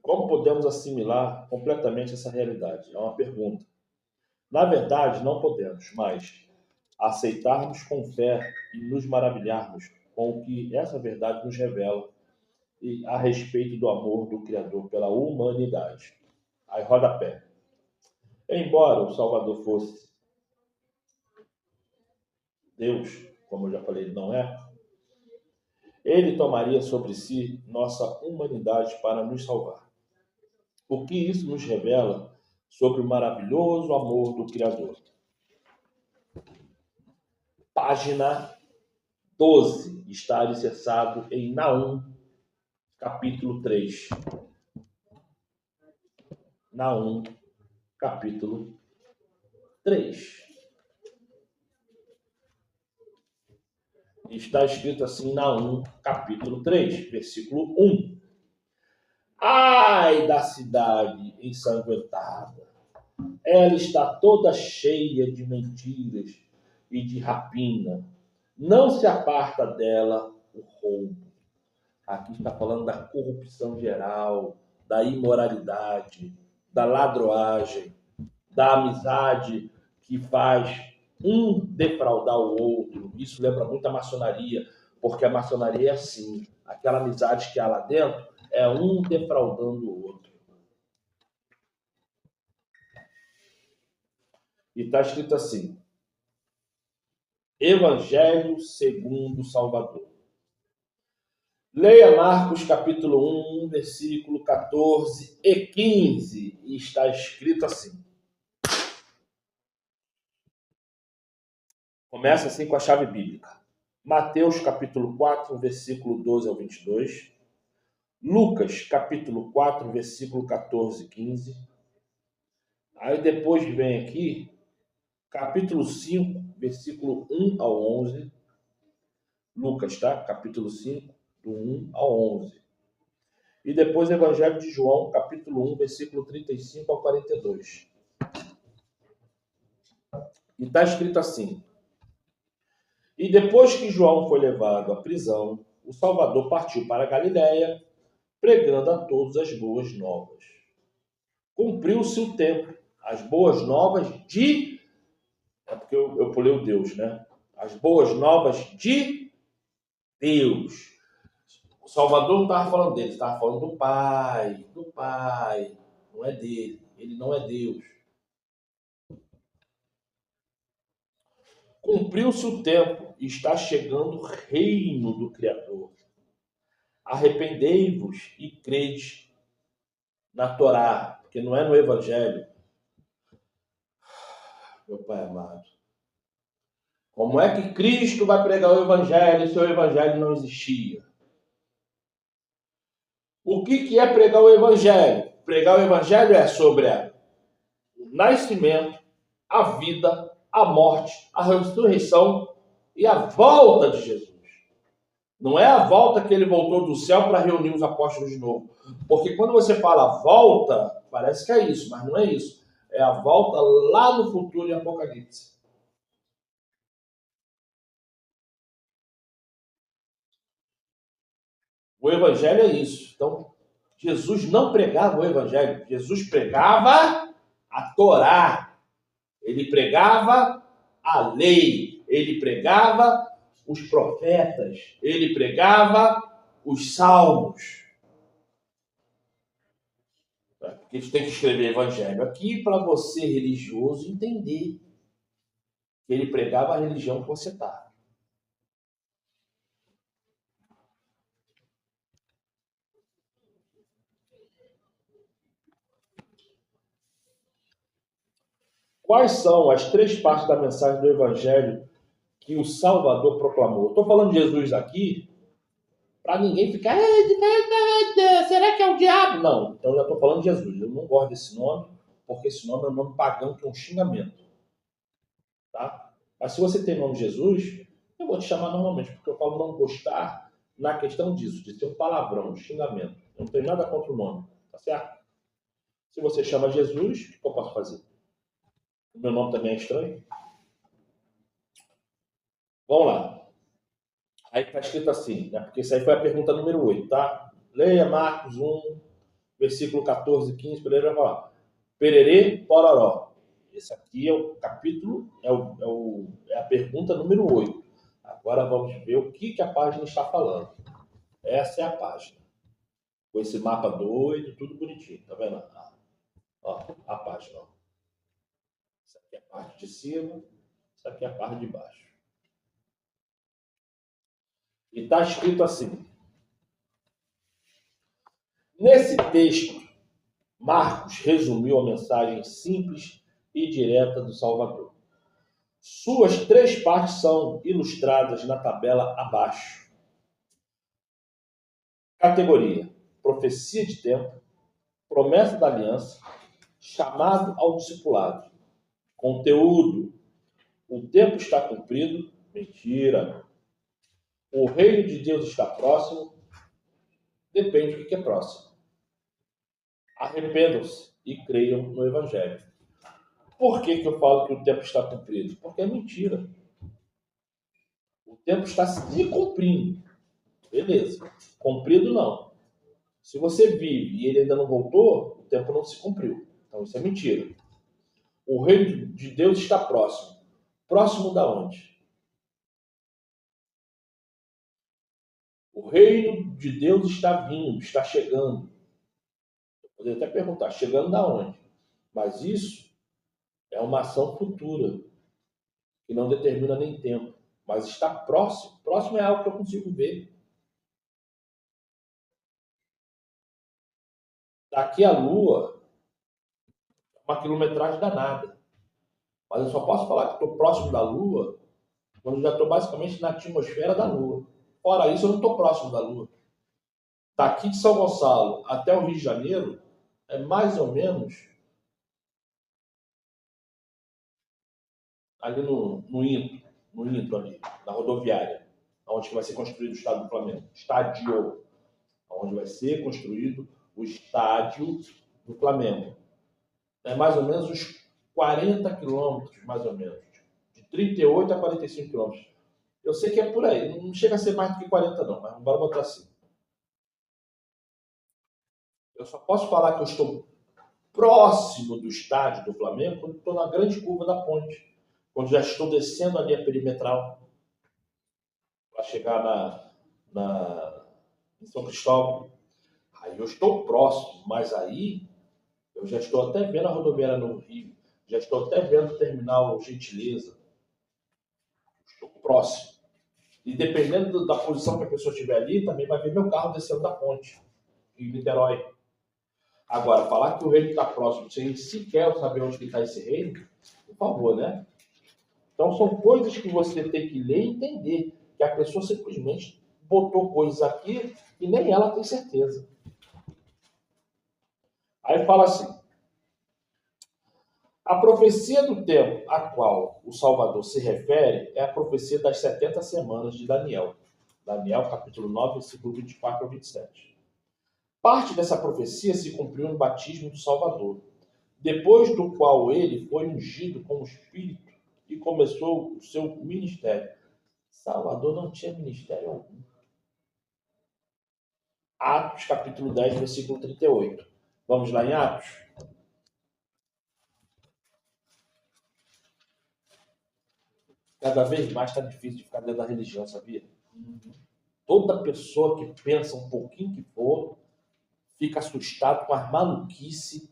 Como podemos assimilar completamente essa realidade? É uma pergunta. Na verdade, não podemos, mas aceitarmos com fé e nos maravilharmos com o que essa verdade nos revela e a respeito do amor do Criador pela humanidade. Aí, rodapé. Embora o Salvador fosse Deus, como eu já falei, ele não é, ele tomaria sobre si nossa humanidade para nos salvar. O que isso nos revela sobre o maravilhoso amor do Criador? Página 12 está alicerçado em Naum, capítulo 3. Naum, capítulo 3. Está escrito assim, Naum, capítulo 3, versículo 1. Ai da cidade ensanguentada! Ela está toda cheia de mentiras e de rapina. Não se aparta dela o roubo. Aqui está falando da corrupção geral, da imoralidade, da ladroagem, da amizade que faz um defraudar o outro. Isso lembra muito a maçonaria, porque a maçonaria é assim. Aquela amizade que há lá dentro é um defraudando o outro. E está escrito assim, Evangelho segundo Salvador. Leia Marcos capítulo 1, versículo 14 e 15. E está escrito assim. Começa assim com a chave bíblica. Mateus capítulo 4, versículo 12 ao 22. Lucas capítulo 4, versículo 14 e 15. Aí depois vem aqui, capítulo 5, versículo 1 ao 11. Lucas, tá? Capítulo 5, do 1 ao 11. E depois o Evangelho de João, capítulo 1, versículo 35 ao 42. E está escrito assim. E depois que João foi levado à prisão, o Salvador partiu para a Galiléia, pregando a todos as boas novas. Cumpriu-se o tempo, as boas novas de... É porque eu pulei o Deus, né? As boas novas de Deus. O Salvador não estava falando dele, estava falando do Pai. Do Pai. Não é dele. Ele não é Deus. Cumpriu-se o tempo e está chegando o reino do Criador. Arrependei-vos e crede na Torá, porque não é no Evangelho. Meu Pai amado. Como é que Cristo vai pregar o Evangelho se o Evangelho não existia? O que é pregar o Evangelho? Pregar o Evangelho é sobre o nascimento, a vida, a morte, a ressurreição e a volta de Jesus. Não é a volta que ele voltou do céu para reunir os apóstolos de novo. Porque quando você fala volta, parece que é isso, mas não é isso. É a volta lá no futuro em Apocalipse. O Evangelho é isso. Então, Jesus não pregava o evangelho, Jesus pregava a Torá, ele pregava a lei, ele pregava os profetas, ele pregava os salmos. Porque a gente tem que escrever evangelho aqui para você, religioso, entender que ele pregava a religião que você está. Quais são as 3 partes da mensagem do evangelho que o Salvador proclamou? Estou falando de Jesus aqui para ninguém ficar, será que é o diabo? Não, então eu já estou falando de Jesus. Eu não gosto desse nome, porque esse nome é um nome pagão, que é um xingamento. Tá? Mas se você tem o nome Jesus, eu vou te chamar normalmente, porque eu falo não gostar na questão disso, de ter um palavrão, um xingamento. Eu não tenho nada contra o nome, tá certo? Se você chama Jesus, o que eu posso fazer? O meu nome também é estranho. Vamos lá. Aí está escrito assim, né? Porque isso aí foi a pergunta número 8, tá? Leia Marcos 1, versículo 14 e 15, para ele vai falar. Pererê, pororó. Esse aqui é o capítulo, é a pergunta número 8. Agora vamos ver o que a página está falando. Essa é a página. Com esse mapa doido, tudo bonitinho, tá vendo? Ó, a página. Ó. Essa aqui é a parte de cima, essa aqui é a parte de baixo. E está escrito assim. Nesse texto, Marcos resumiu a mensagem simples e direta do Salvador. Suas 3 partes são ilustradas na tabela abaixo. Categoria: profecia de tempo, promessa da aliança, chamado ao discipulado. Conteúdo: o tempo está cumprido, mentira. O reino de Deus está próximo, depende do que é próximo. Arrependam-se e creiam no Evangelho. Por que eu falo que o tempo está cumprido? Porque é mentira. O tempo está se cumprindo. Beleza. Cumprido não. Se você vive e ele ainda não voltou, o tempo não se cumpriu. Então isso é mentira. O reino de Deus está próximo. Próximo da onde? O reino de Deus está vindo, está chegando. Eu poderia até perguntar, chegando da onde? Mas isso é uma ação futura, que não determina nem tempo. Mas está próximo. Próximo é algo que eu consigo ver. Daqui à Lua, uma quilometragem danada. Mas eu só posso falar que estou próximo da Lua quando eu já estou basicamente na atmosfera da Lua. Fora isso, eu não estou próximo da Lua. Daqui de São Gonçalo até o Rio de Janeiro é mais ou menos ali no Into ali, na rodoviária, onde vai ser construído o estádio do Flamengo. Estádio, onde vai ser construído o estádio do Flamengo. É mais ou menos uns 40 quilômetros, mais ou menos. De 38 a 45 quilômetros. Eu sei que é por aí. Não chega a ser mais do que 40 não, mas bora botar assim. Eu só posso falar que eu estou próximo do estádio do Flamengo quando estou na grande curva da ponte. Quando já estou descendo a linha perimetral para chegar em São Cristóvão. Aí eu estou próximo, mas aí eu já estou até vendo a rodoviária no Rio, já estou até vendo o terminal Gentileza. Estou próximo. E dependendo da posição que a pessoa estiver ali, também vai ver meu carro descendo da ponte, em Niterói. Agora, falar que o reino está próximo, sem sequer saber onde está esse reino, por favor, né? Então, são coisas que você tem que ler e entender, que a pessoa simplesmente botou coisas aqui e nem ela tem certeza. Aí fala assim, a profecia do tempo a qual o Salvador se refere é a profecia das 70 semanas de Daniel. Daniel, capítulo 9, versículo 24 ao 27. Parte dessa profecia se cumpriu no batismo do Salvador, depois do qual ele foi ungido com o Espírito e começou o seu ministério. Salvador não tinha ministério algum. Atos, capítulo 10, versículo 38. Vamos lá em Atos? Cada vez mais está difícil de ficar dentro da religião, sabia? Toda pessoa que pensa um pouquinho que for, fica assustado com as maluquices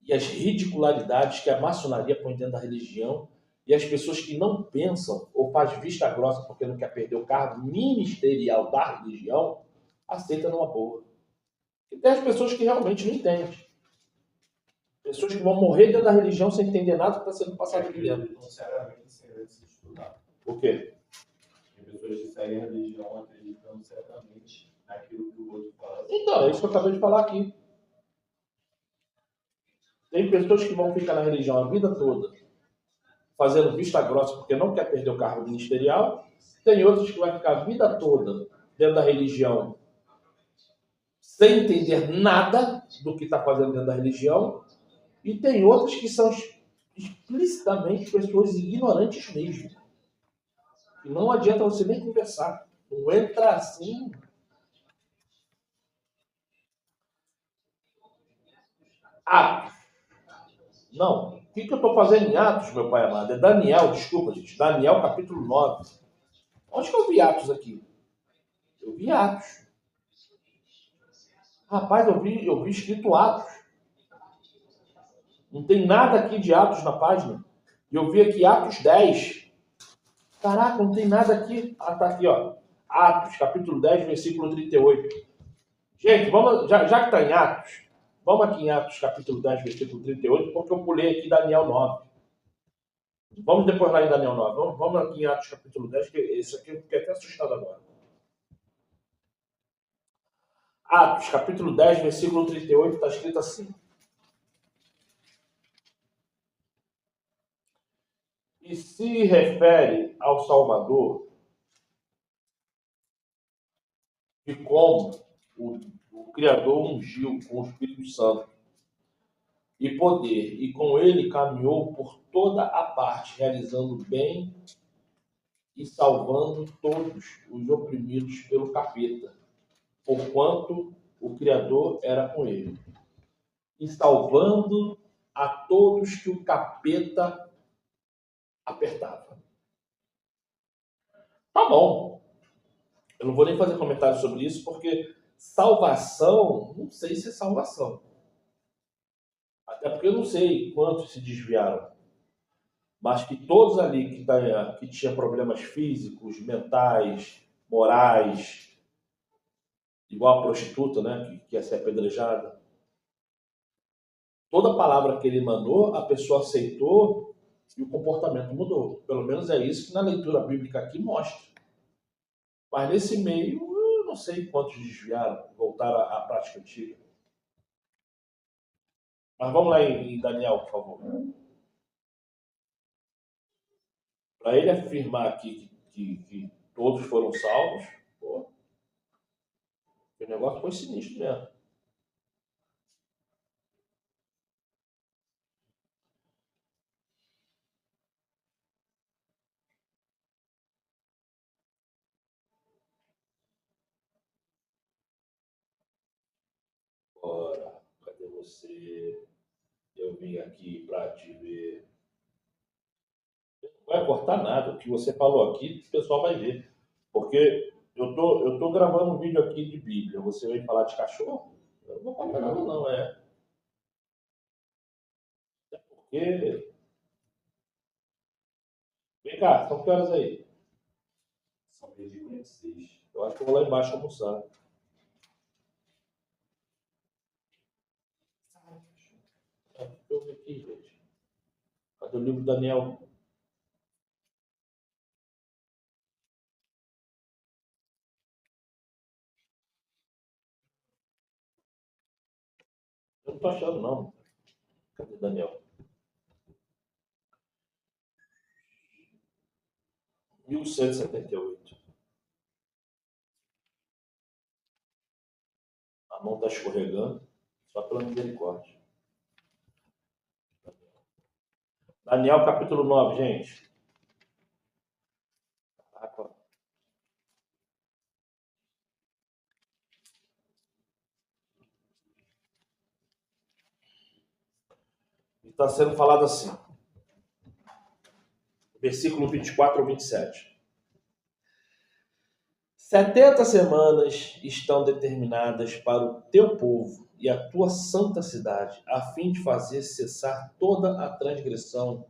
e as ridicularidades que a maçonaria põe dentro da religião, e as pessoas que não pensam ou faz vista grossa porque não quer perder o cargo ministerial da religião, aceitam numa boa. E tem as pessoas que realmente não entendem. Pessoas que vão morrer dentro da religião sem entender nada que está sendo passado aqui dentro. Sinceramente, sem se estudar. Por quê? Tem pessoas que seguem a religião acreditando certamente naquilo que o outro fala. Então, é isso que eu acabei de falar aqui. Tem pessoas que vão ficar na religião a vida toda, fazendo vista grossa porque não quer perder o cargo ministerial. Tem outros que vão ficar a vida toda dentro da religião sem entender nada do que está fazendo dentro da religião. E tem outros que são explicitamente pessoas ignorantes mesmo. E não adianta você nem conversar. Não entra assim. Atos. Não. O que eu estou fazendo em Atos, meu pai amado? É Daniel, desculpa, gente. Daniel, capítulo 9. Onde que eu vi Atos aqui? Eu vi Atos. Rapaz, eu vi escrito Atos. Não tem nada aqui de Atos na página. E eu vi aqui Atos 10. Caraca, não tem nada aqui. Ah, tá aqui, ó. Atos, capítulo 10, versículo 38. Gente, vamos, já que está em Atos, vamos aqui em Atos, capítulo 10, versículo 38, porque eu pulei aqui Daniel 9. Vamos depois lá em Daniel 9. Vamos aqui em Atos, capítulo 10, que esse aqui eu fiquei até assustado agora. Atos, capítulo 10, versículo 38, está escrito assim. E se refere ao Salvador de como o Criador ungiu com o Espírito Santo e poder, e com ele caminhou por toda a parte, realizando bem e salvando todos os oprimidos pelo capeta, porquanto o Criador era com ele. E salvando a todos que o capeta apertava. Tá bom. Eu não vou nem fazer comentário sobre isso, porque salvação, não sei se é salvação. Até porque eu não sei quantos se desviaram. Mas que todos ali que tinham problemas físicos, mentais, morais, igual a prostituta, né, que ia ser apedrejada, toda palavra que ele mandou, a pessoa aceitou e o comportamento mudou. Pelo menos é isso que na leitura bíblica aqui mostra. Mas nesse meio, eu não sei quantos desviaram, voltaram à prática antiga. Mas vamos lá em Daniel, por favor. Para ele afirmar aqui que todos foram salvos, pô, o negócio foi sinistro mesmo. Ora, cadê você? Eu vim aqui para te ver. Não vai cortar nada. O que você falou aqui, o pessoal vai ver. Porque eu tô gravando um vídeo aqui de Bíblia. Você vem falar de cachorro? Eu não vou cortar nada, não, é. Até porque. Vem cá, são que horas aí? São 10h46. Eu acho que eu vou lá embaixo almoçar. Deixa eu ver aqui, gente. Cadê o livro do Daniel? Eu não tô achando, não. Cadê o Daniel? 1178. A mão está escorregando, só pela misericórdia. Daniel capítulo 9, gente. está sendo falado assim. Versículo 24 ao 27. 70 semanas estão determinadas para o teu povo e a tua santa cidade, a fim de fazer cessar toda a transgressão,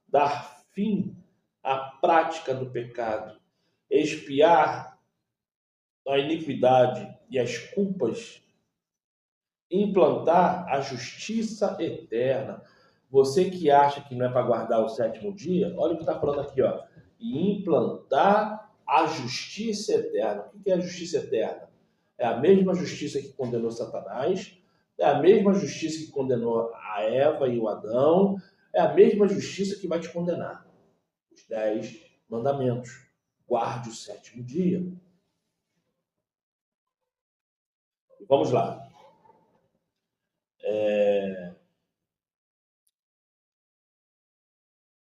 dar fim à prática do pecado, expiar a iniquidade e as culpas, implantar a justiça eterna. Você que acha que não é para guardar o sétimo dia, olha o que está falando aqui, ó. E implantar a justiça eterna. O que é a justiça eterna? É a mesma justiça que condenou Satanás, é a mesma justiça que condenou a Eva e o Adão, é a mesma justiça que vai te condenar. Os 10 mandamentos. Guarde o sétimo dia. Vamos lá.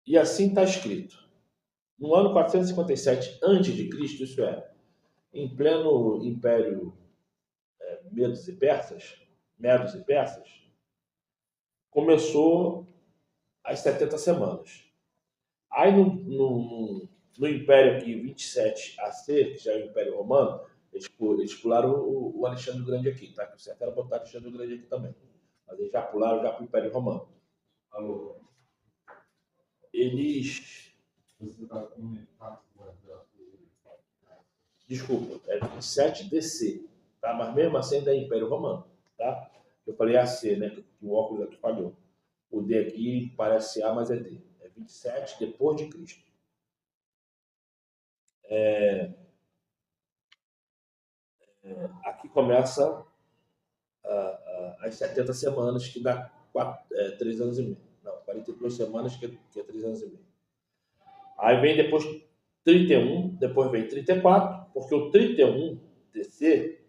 E assim está escrito. No ano 457 a.C., isso é, em pleno império Medos e Persas, começou as 70 semanas. Aí no Império aqui, 27 AC, que já é o Império Romano, eles pularam o Alexandre o Grande aqui, tá? Que o certo era botar Alexandre o Grande aqui também. Mas eles já pularam já para o Império Romano. Alô? Eles... Desculpa, é 27 DC, tá? Mas mesmo assim ainda é Império Romano, tá? Eu falei AC, né? Que o óculos aqui falhou. O D aqui parece A, mas é D. É 27 depois de Cristo. Aqui começa as 70 semanas, que dá 3 anos e meio. Não, 42 semanas, que é 3 anos e meio. Aí vem depois 31, depois vem 34, porque o 31 DC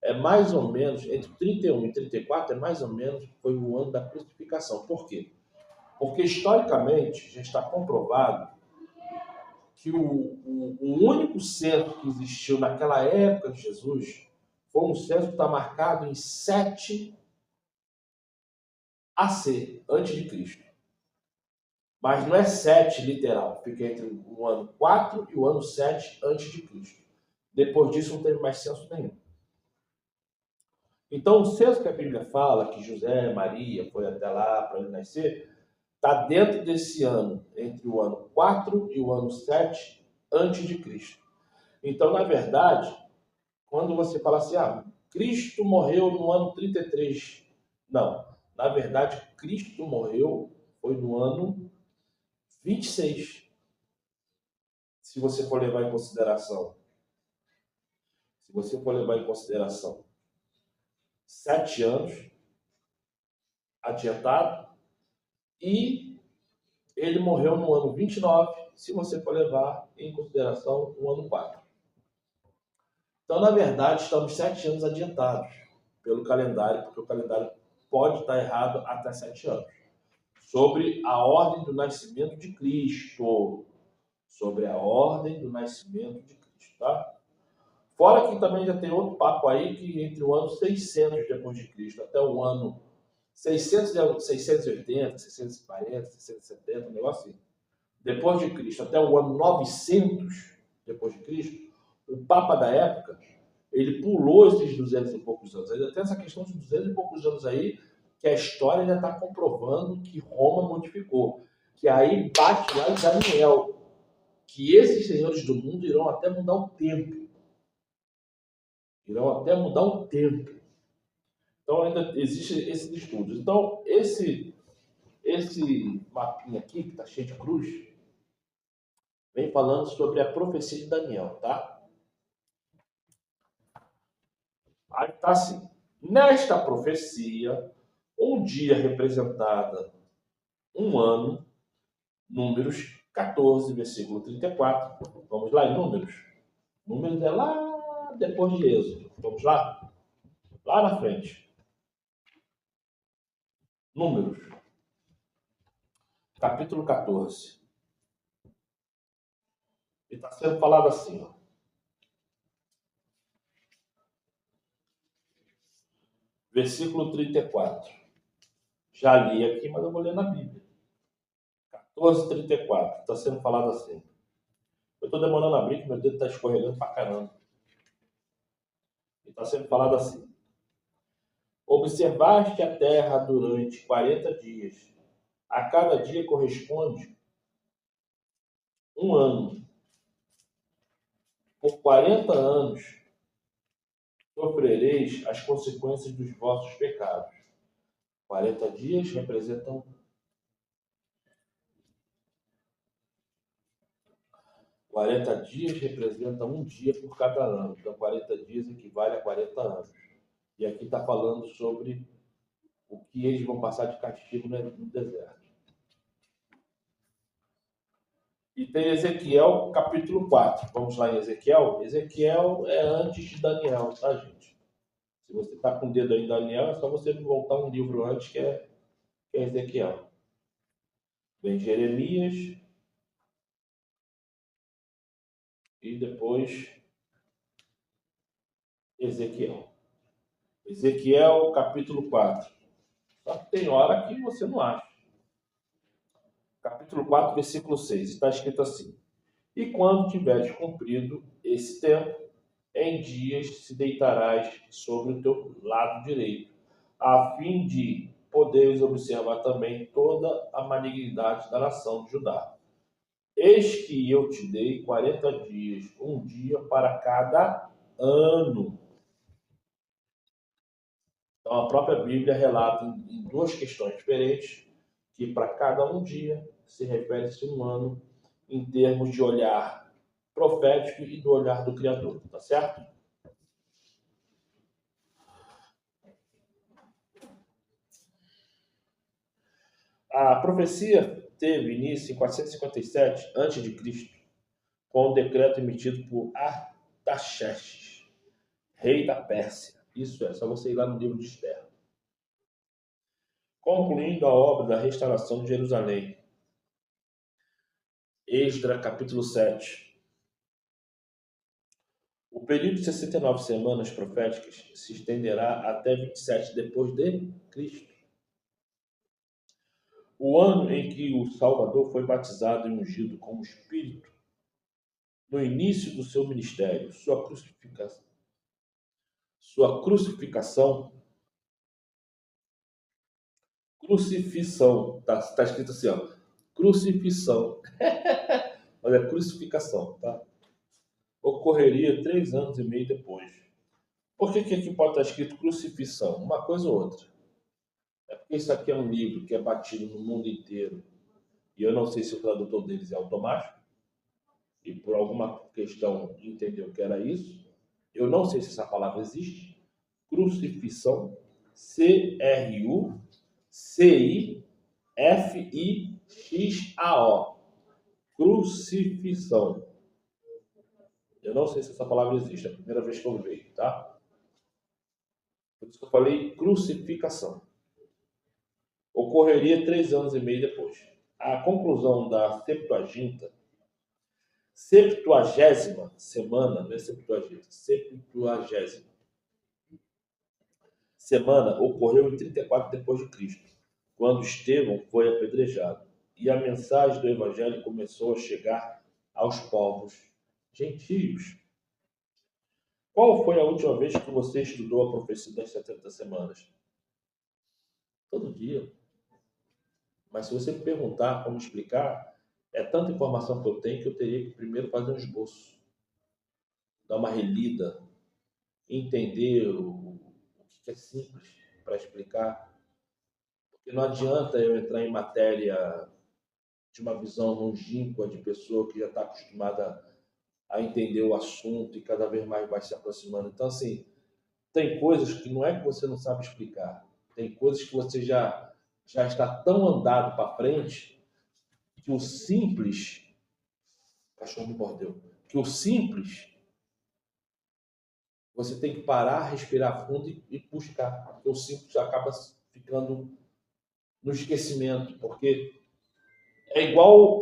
é mais ou menos, entre 31 e 34, é mais ou menos, foi o ano da crucificação. Por quê? Porque historicamente já está comprovado que o único censo que existiu naquela época de Jesus foi um censo que está marcado em 7 AC, antes de Cristo. Mas não é 7 literal, fica entre o ano 4 e o ano 7 antes de Cristo. Depois disso não teve mais censo nenhum. Então o censo que a Bíblia fala, que José, Maria foi até lá para ele nascer, está dentro desse ano, entre o ano 4 e o ano 7 antes de Cristo. Então, na verdade, quando você fala assim, Cristo morreu no ano 33. Não, na verdade, Cristo morreu foi no ano 26. Se você for levar em consideração. 7 anos adiantado, e ele morreu no ano 29, se você for levar em consideração o ano 4. Então, na verdade, estamos 7 anos adiantados pelo calendário, porque o calendário pode estar errado até 7 anos. Sobre a ordem do nascimento de Cristo. Sobre a ordem do nascimento de Cristo, tá? Fora que também já tem outro papo aí, que entre o ano 600 depois de Cristo até o ano 680, 640, 670, um negócio assim. Depois de Cristo até o ano 900 depois de Cristo, o Papa da época, ele pulou esses 200 e poucos anos. Ainda tem essa questão de 200 e poucos anos aí, que a história já está comprovando que Roma modificou. Que aí bate lá em Daniel, que esses senhores do mundo irão até mudar o tempo. Então ainda existe esses estudos. Então, esse mapinha aqui, que está cheio de cruz, vem falando sobre a profecia de Daniel, tá? Aí está assim. Nesta profecia, um dia representada um ano, Números 14, versículo 34. Vamos lá em Números? Números é lá depois de Êxodo. Vamos lá? Lá na frente. Números, capítulo 14. E está sendo falado assim, ó. Versículo 34. Já li aqui, mas eu vou ler na Bíblia. 14:34, está sendo falado assim. Eu estou demorando a abrir, que meu dedo está escorregando pra caramba. E está sendo falado assim. Observaste a terra durante 40 dias. A cada dia corresponde um ano. Por 40 anos sofrereis as consequências dos vossos pecados. 40 dias representam 40 dias representa um dia por cada ano. Então, 40 dias equivale a 40 anos. E aqui está falando sobre o que eles vão passar de castigo no deserto. E tem Ezequiel, capítulo 4. Vamos lá em Ezequiel. Ezequiel é antes de Daniel, tá, gente? Se você está com o dedo aí em Daniel, é só você voltar um livro antes, que é Ezequiel. Vem Jeremias. E depois Ezequiel. Ezequiel, capítulo 4. Só que tem hora que você não acha. Capítulo 4, versículo 6. Está escrito assim. E quando tiveres cumprido esse tempo, em dias se deitarás sobre o teu lado direito, a fim de poderes observar também toda a malignidade da nação de Judá. Eis que eu te dei 40 dias, um dia para cada ano. Então, a própria Bíblia relata em duas questões diferentes, que para cada um dia se refere-se um ano em termos de olhar profético e do olhar do Criador, tá certo? A profecia teve início em 457 a.C., com o decreto emitido por Artaxerxes, rei da Pérsia. Isso é, só você ir lá no livro de Esther. Concluindo a obra da restauração de Jerusalém. Esdra, capítulo 7. O período de 69 semanas proféticas se estenderá até 27 depois de Cristo. O ano em que o Salvador foi batizado e ungido como Espírito, no início do seu ministério, sua crucifixão, tá escrito assim, ó, crucifixão, mas é crucificação, tá? Ocorreria 3 anos e meio depois. Por que aqui pode estar escrito crucifixão? Uma coisa ou outra. É porque isso aqui é um livro que é batido no mundo inteiro. E eu não sei se o tradutor deles é automático. E por alguma questão entendeu que era isso. Eu não sei se essa palavra existe. Crucifixão. C-R-U-C-I-F-I-X-A-O. Crucifixão. Eu não sei se essa palavra existe. É a primeira vez que eu vejo, tá? Por isso que eu falei crucificação. Ocorreria 3 anos e meio depois. A conclusão da septuagésima semana, não é Septuaginta, septuagésima semana ocorreu em 34 depois de Cristo, quando Estevão foi apedrejado, e a mensagem do Evangelho começou a chegar aos povos gentios. Qual foi a última vez que você estudou a profecia das 70 semanas? Todo dia. Mas se você me perguntar como explicar, é tanta informação que eu tenho que eu teria que primeiro fazer um esboço, dar uma relida, entender o que é simples para explicar. Porque não adianta eu entrar em matéria de uma visão longínqua de pessoa que já está acostumada a entender o assunto e cada vez mais vai se aproximando. Então, assim, tem coisas que não é que você não sabe explicar. Tem coisas que você já está tão andado para frente que o simples... Cachorro me mordeu. Que o simples... Você tem que parar, respirar fundo e buscar. Porque o simples acaba ficando no esquecimento. Porque é igual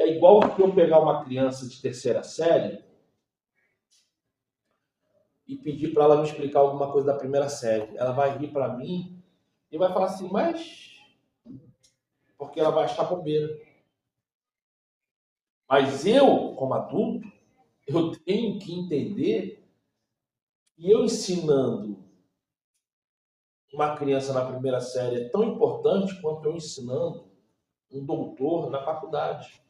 que eu pegar uma criança de terceira série e pedir para ela me explicar alguma coisa da primeira série. Ela vai rir para mim e vai falar assim, mas porque ela vai achar bobeira. Mas eu, como adulto, eu tenho que entender que eu ensinando uma criança na primeira série é tão importante quanto eu ensinando um doutor na faculdade.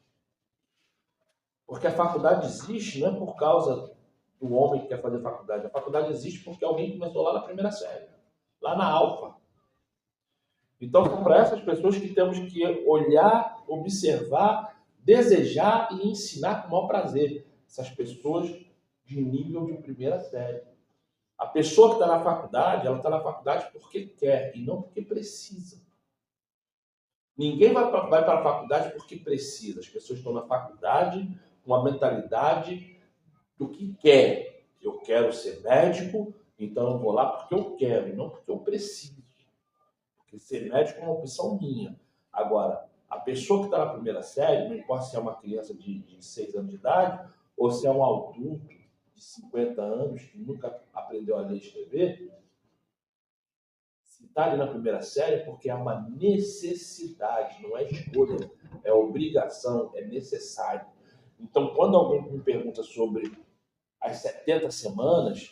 Porque a faculdade existe não é por causa do homem que quer fazer faculdade. A faculdade existe porque alguém começou lá na primeira série, lá na alfa. Então, são para essas pessoas que temos que olhar, observar, desejar e ensinar com o maior prazer. Essas pessoas de nível de primeira série. A pessoa que está na faculdade, ela está na faculdade porque quer e não porque precisa. Ninguém vai para a faculdade porque precisa. As pessoas estão na faculdade com a mentalidade do que quer. Eu quero ser médico, então eu vou lá porque eu quero e não porque eu preciso. Porque ser médico é uma opção minha. Agora, a pessoa que está na primeira série, não importa se é uma criança de 6 anos de idade ou se é um adulto de 50 anos que nunca aprendeu a ler e escrever, se está ali na primeira série é porque é uma necessidade, não é escolha, é obrigação, é necessário. Então, quando alguém me pergunta sobre as 70 semanas,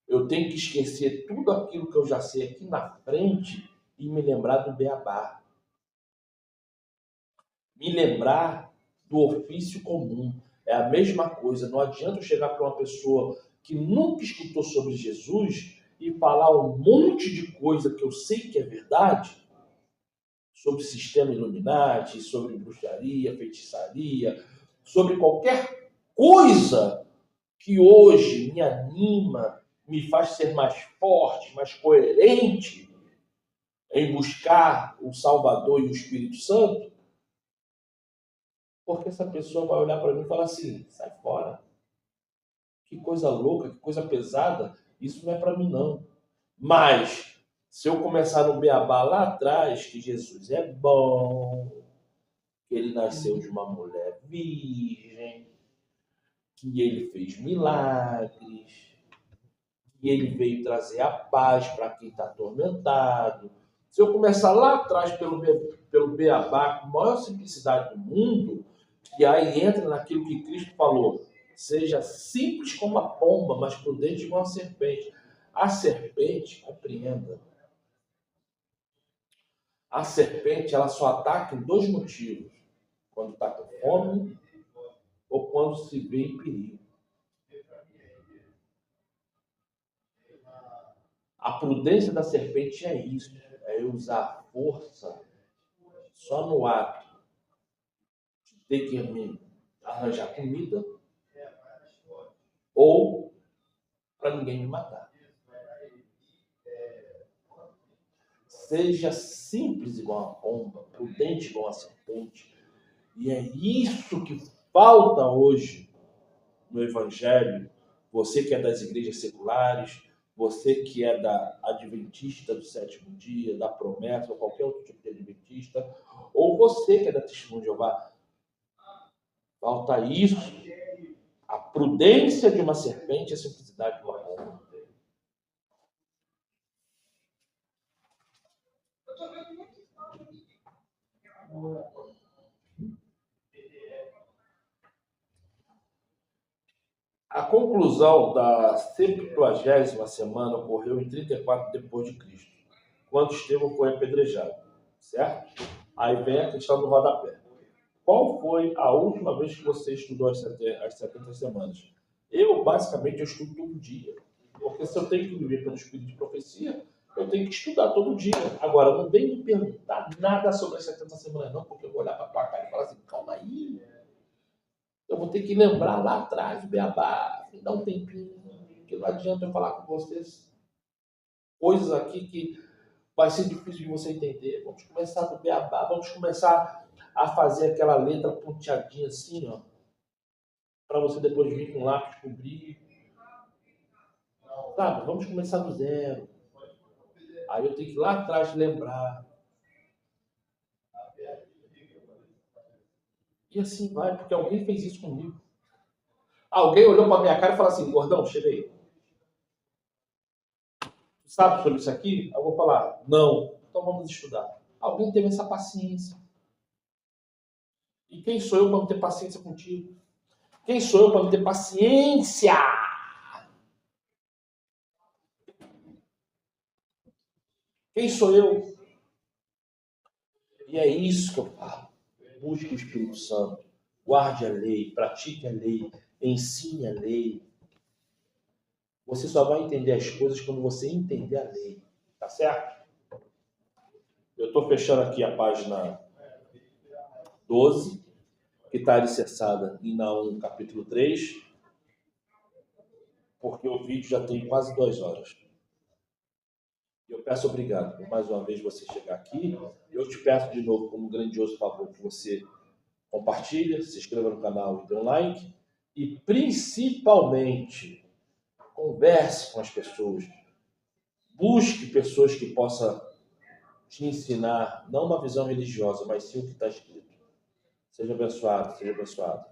eu tenho que esquecer tudo aquilo que eu já sei aqui na frente e me lembrar do beabá. Me lembrar do ofício comum. É a mesma coisa. Não adianta eu chegar para uma pessoa que nunca escutou sobre Jesus e falar um monte de coisa que eu sei que é verdade, sobre sistema Illuminati, sobre bruxaria, feitiçaria, sobre qualquer coisa que hoje me anima, me faz ser mais forte, mais coerente em buscar o Salvador e o Espírito Santo, porque essa pessoa vai olhar para mim e falar assim, sai fora. Que coisa louca, que coisa pesada, isso não é para mim não. Mas, se eu começar no beabá lá atrás, que Jesus é bom, que ele nasceu de uma mulher virgem, que ele fez milagres, que ele veio trazer a paz para quem está atormentado. Se eu começar lá atrás pelo beabá, com a maior simplicidade do mundo, e aí entra naquilo que Cristo falou, seja simples como a pomba, mas prudente igual a serpente. A serpente, compreenda, a serpente ela só ataca em 2 motivos. Quando está com fome ou quando se vê em perigo. A prudência da serpente é isso, é usar a força só no ato de ter que me arranjar comida ou para ninguém me matar. Seja simples igual a pomba, prudente igual a serpente. E é isso que falta hoje no Evangelho. Você que é das igrejas seculares, você que é da adventista do 7º dia, da promessa, ou qualquer outro tipo de adventista, ou você que é da Testemunho de Jeová, falta isso. A prudência de uma serpente e a simplicidade de uma pomba. A conclusão da 70ª semana ocorreu em 34 depois de Cristo, quando Estevão foi apedrejado, certo? Aí vem a questão do rodapé. Qual foi a última vez que você estudou as 70 semanas? Basicamente, eu estudo todo dia. Porque se eu tenho que viver pelo espírito de profecia, eu tenho que estudar todo dia. Agora, não vem me perguntar nada sobre as 70 semanas, não, porque eu vou olhar para a tua cara e falar assim, calma aí. Eu vou ter que lembrar lá atrás, beabá, me dá um tempinho, porque não adianta eu falar com vocês coisas aqui que vai ser difícil de você entender. Vamos começar do beabá, vamos começar a fazer aquela letra ponteadinha assim, ó, para você depois vir com lápis cobrir. Sabe, vamos começar do zero. Aí eu tenho que ir lá atrás lembrar. E assim vai, porque alguém fez isso comigo. Alguém olhou para minha cara e falou assim, gordão, chega aí. Sabe sobre isso aqui? Eu vou falar, não. Então vamos estudar. Alguém teve essa paciência. E quem sou eu para não ter paciência contigo? Quem sou eu para não ter paciência? Quem sou eu? E é isso que eu falo. Busque o Espírito Santo. Guarde a lei, pratique a lei, ensine a lei. Você só vai entender as coisas quando você entender a lei. Tá certo? Eu estou fechando aqui a página 12, que está alicerçada em Naum, capítulo 3, porque o vídeo já tem quase 2 horas. Eu peço obrigado por mais uma vez você chegar aqui. Eu te peço de novo, como um grandioso favor, que você compartilhe, se inscreva no canal e dê um like. E principalmente, converse com as pessoas. Busque pessoas que possam te ensinar, não uma visão religiosa, mas sim o que está escrito. Seja abençoado, seja abençoado.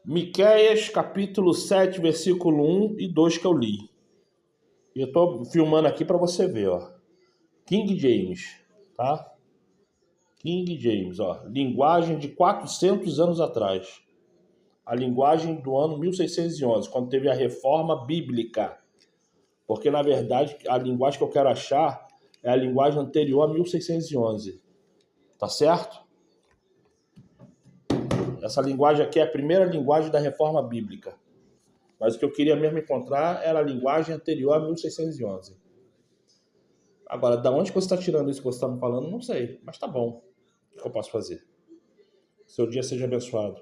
Miqueias, capítulo 7, versículo 1 e 2 que eu li. E eu estou filmando aqui para você ver, ó. King James, tá? King James, ó. Linguagem de 400 anos atrás. A linguagem do ano 1611, quando teve a reforma bíblica. Porque, na verdade, a linguagem que eu quero achar é a linguagem anterior a 1611. Tá certo? Essa linguagem aqui é a primeira linguagem da reforma bíblica. Mas o que eu queria mesmo encontrar era a linguagem anterior a 1611. Agora, da onde você está tirando isso que você está me falando, não sei. Mas tá bom. O que eu posso fazer? Seu dia seja abençoado.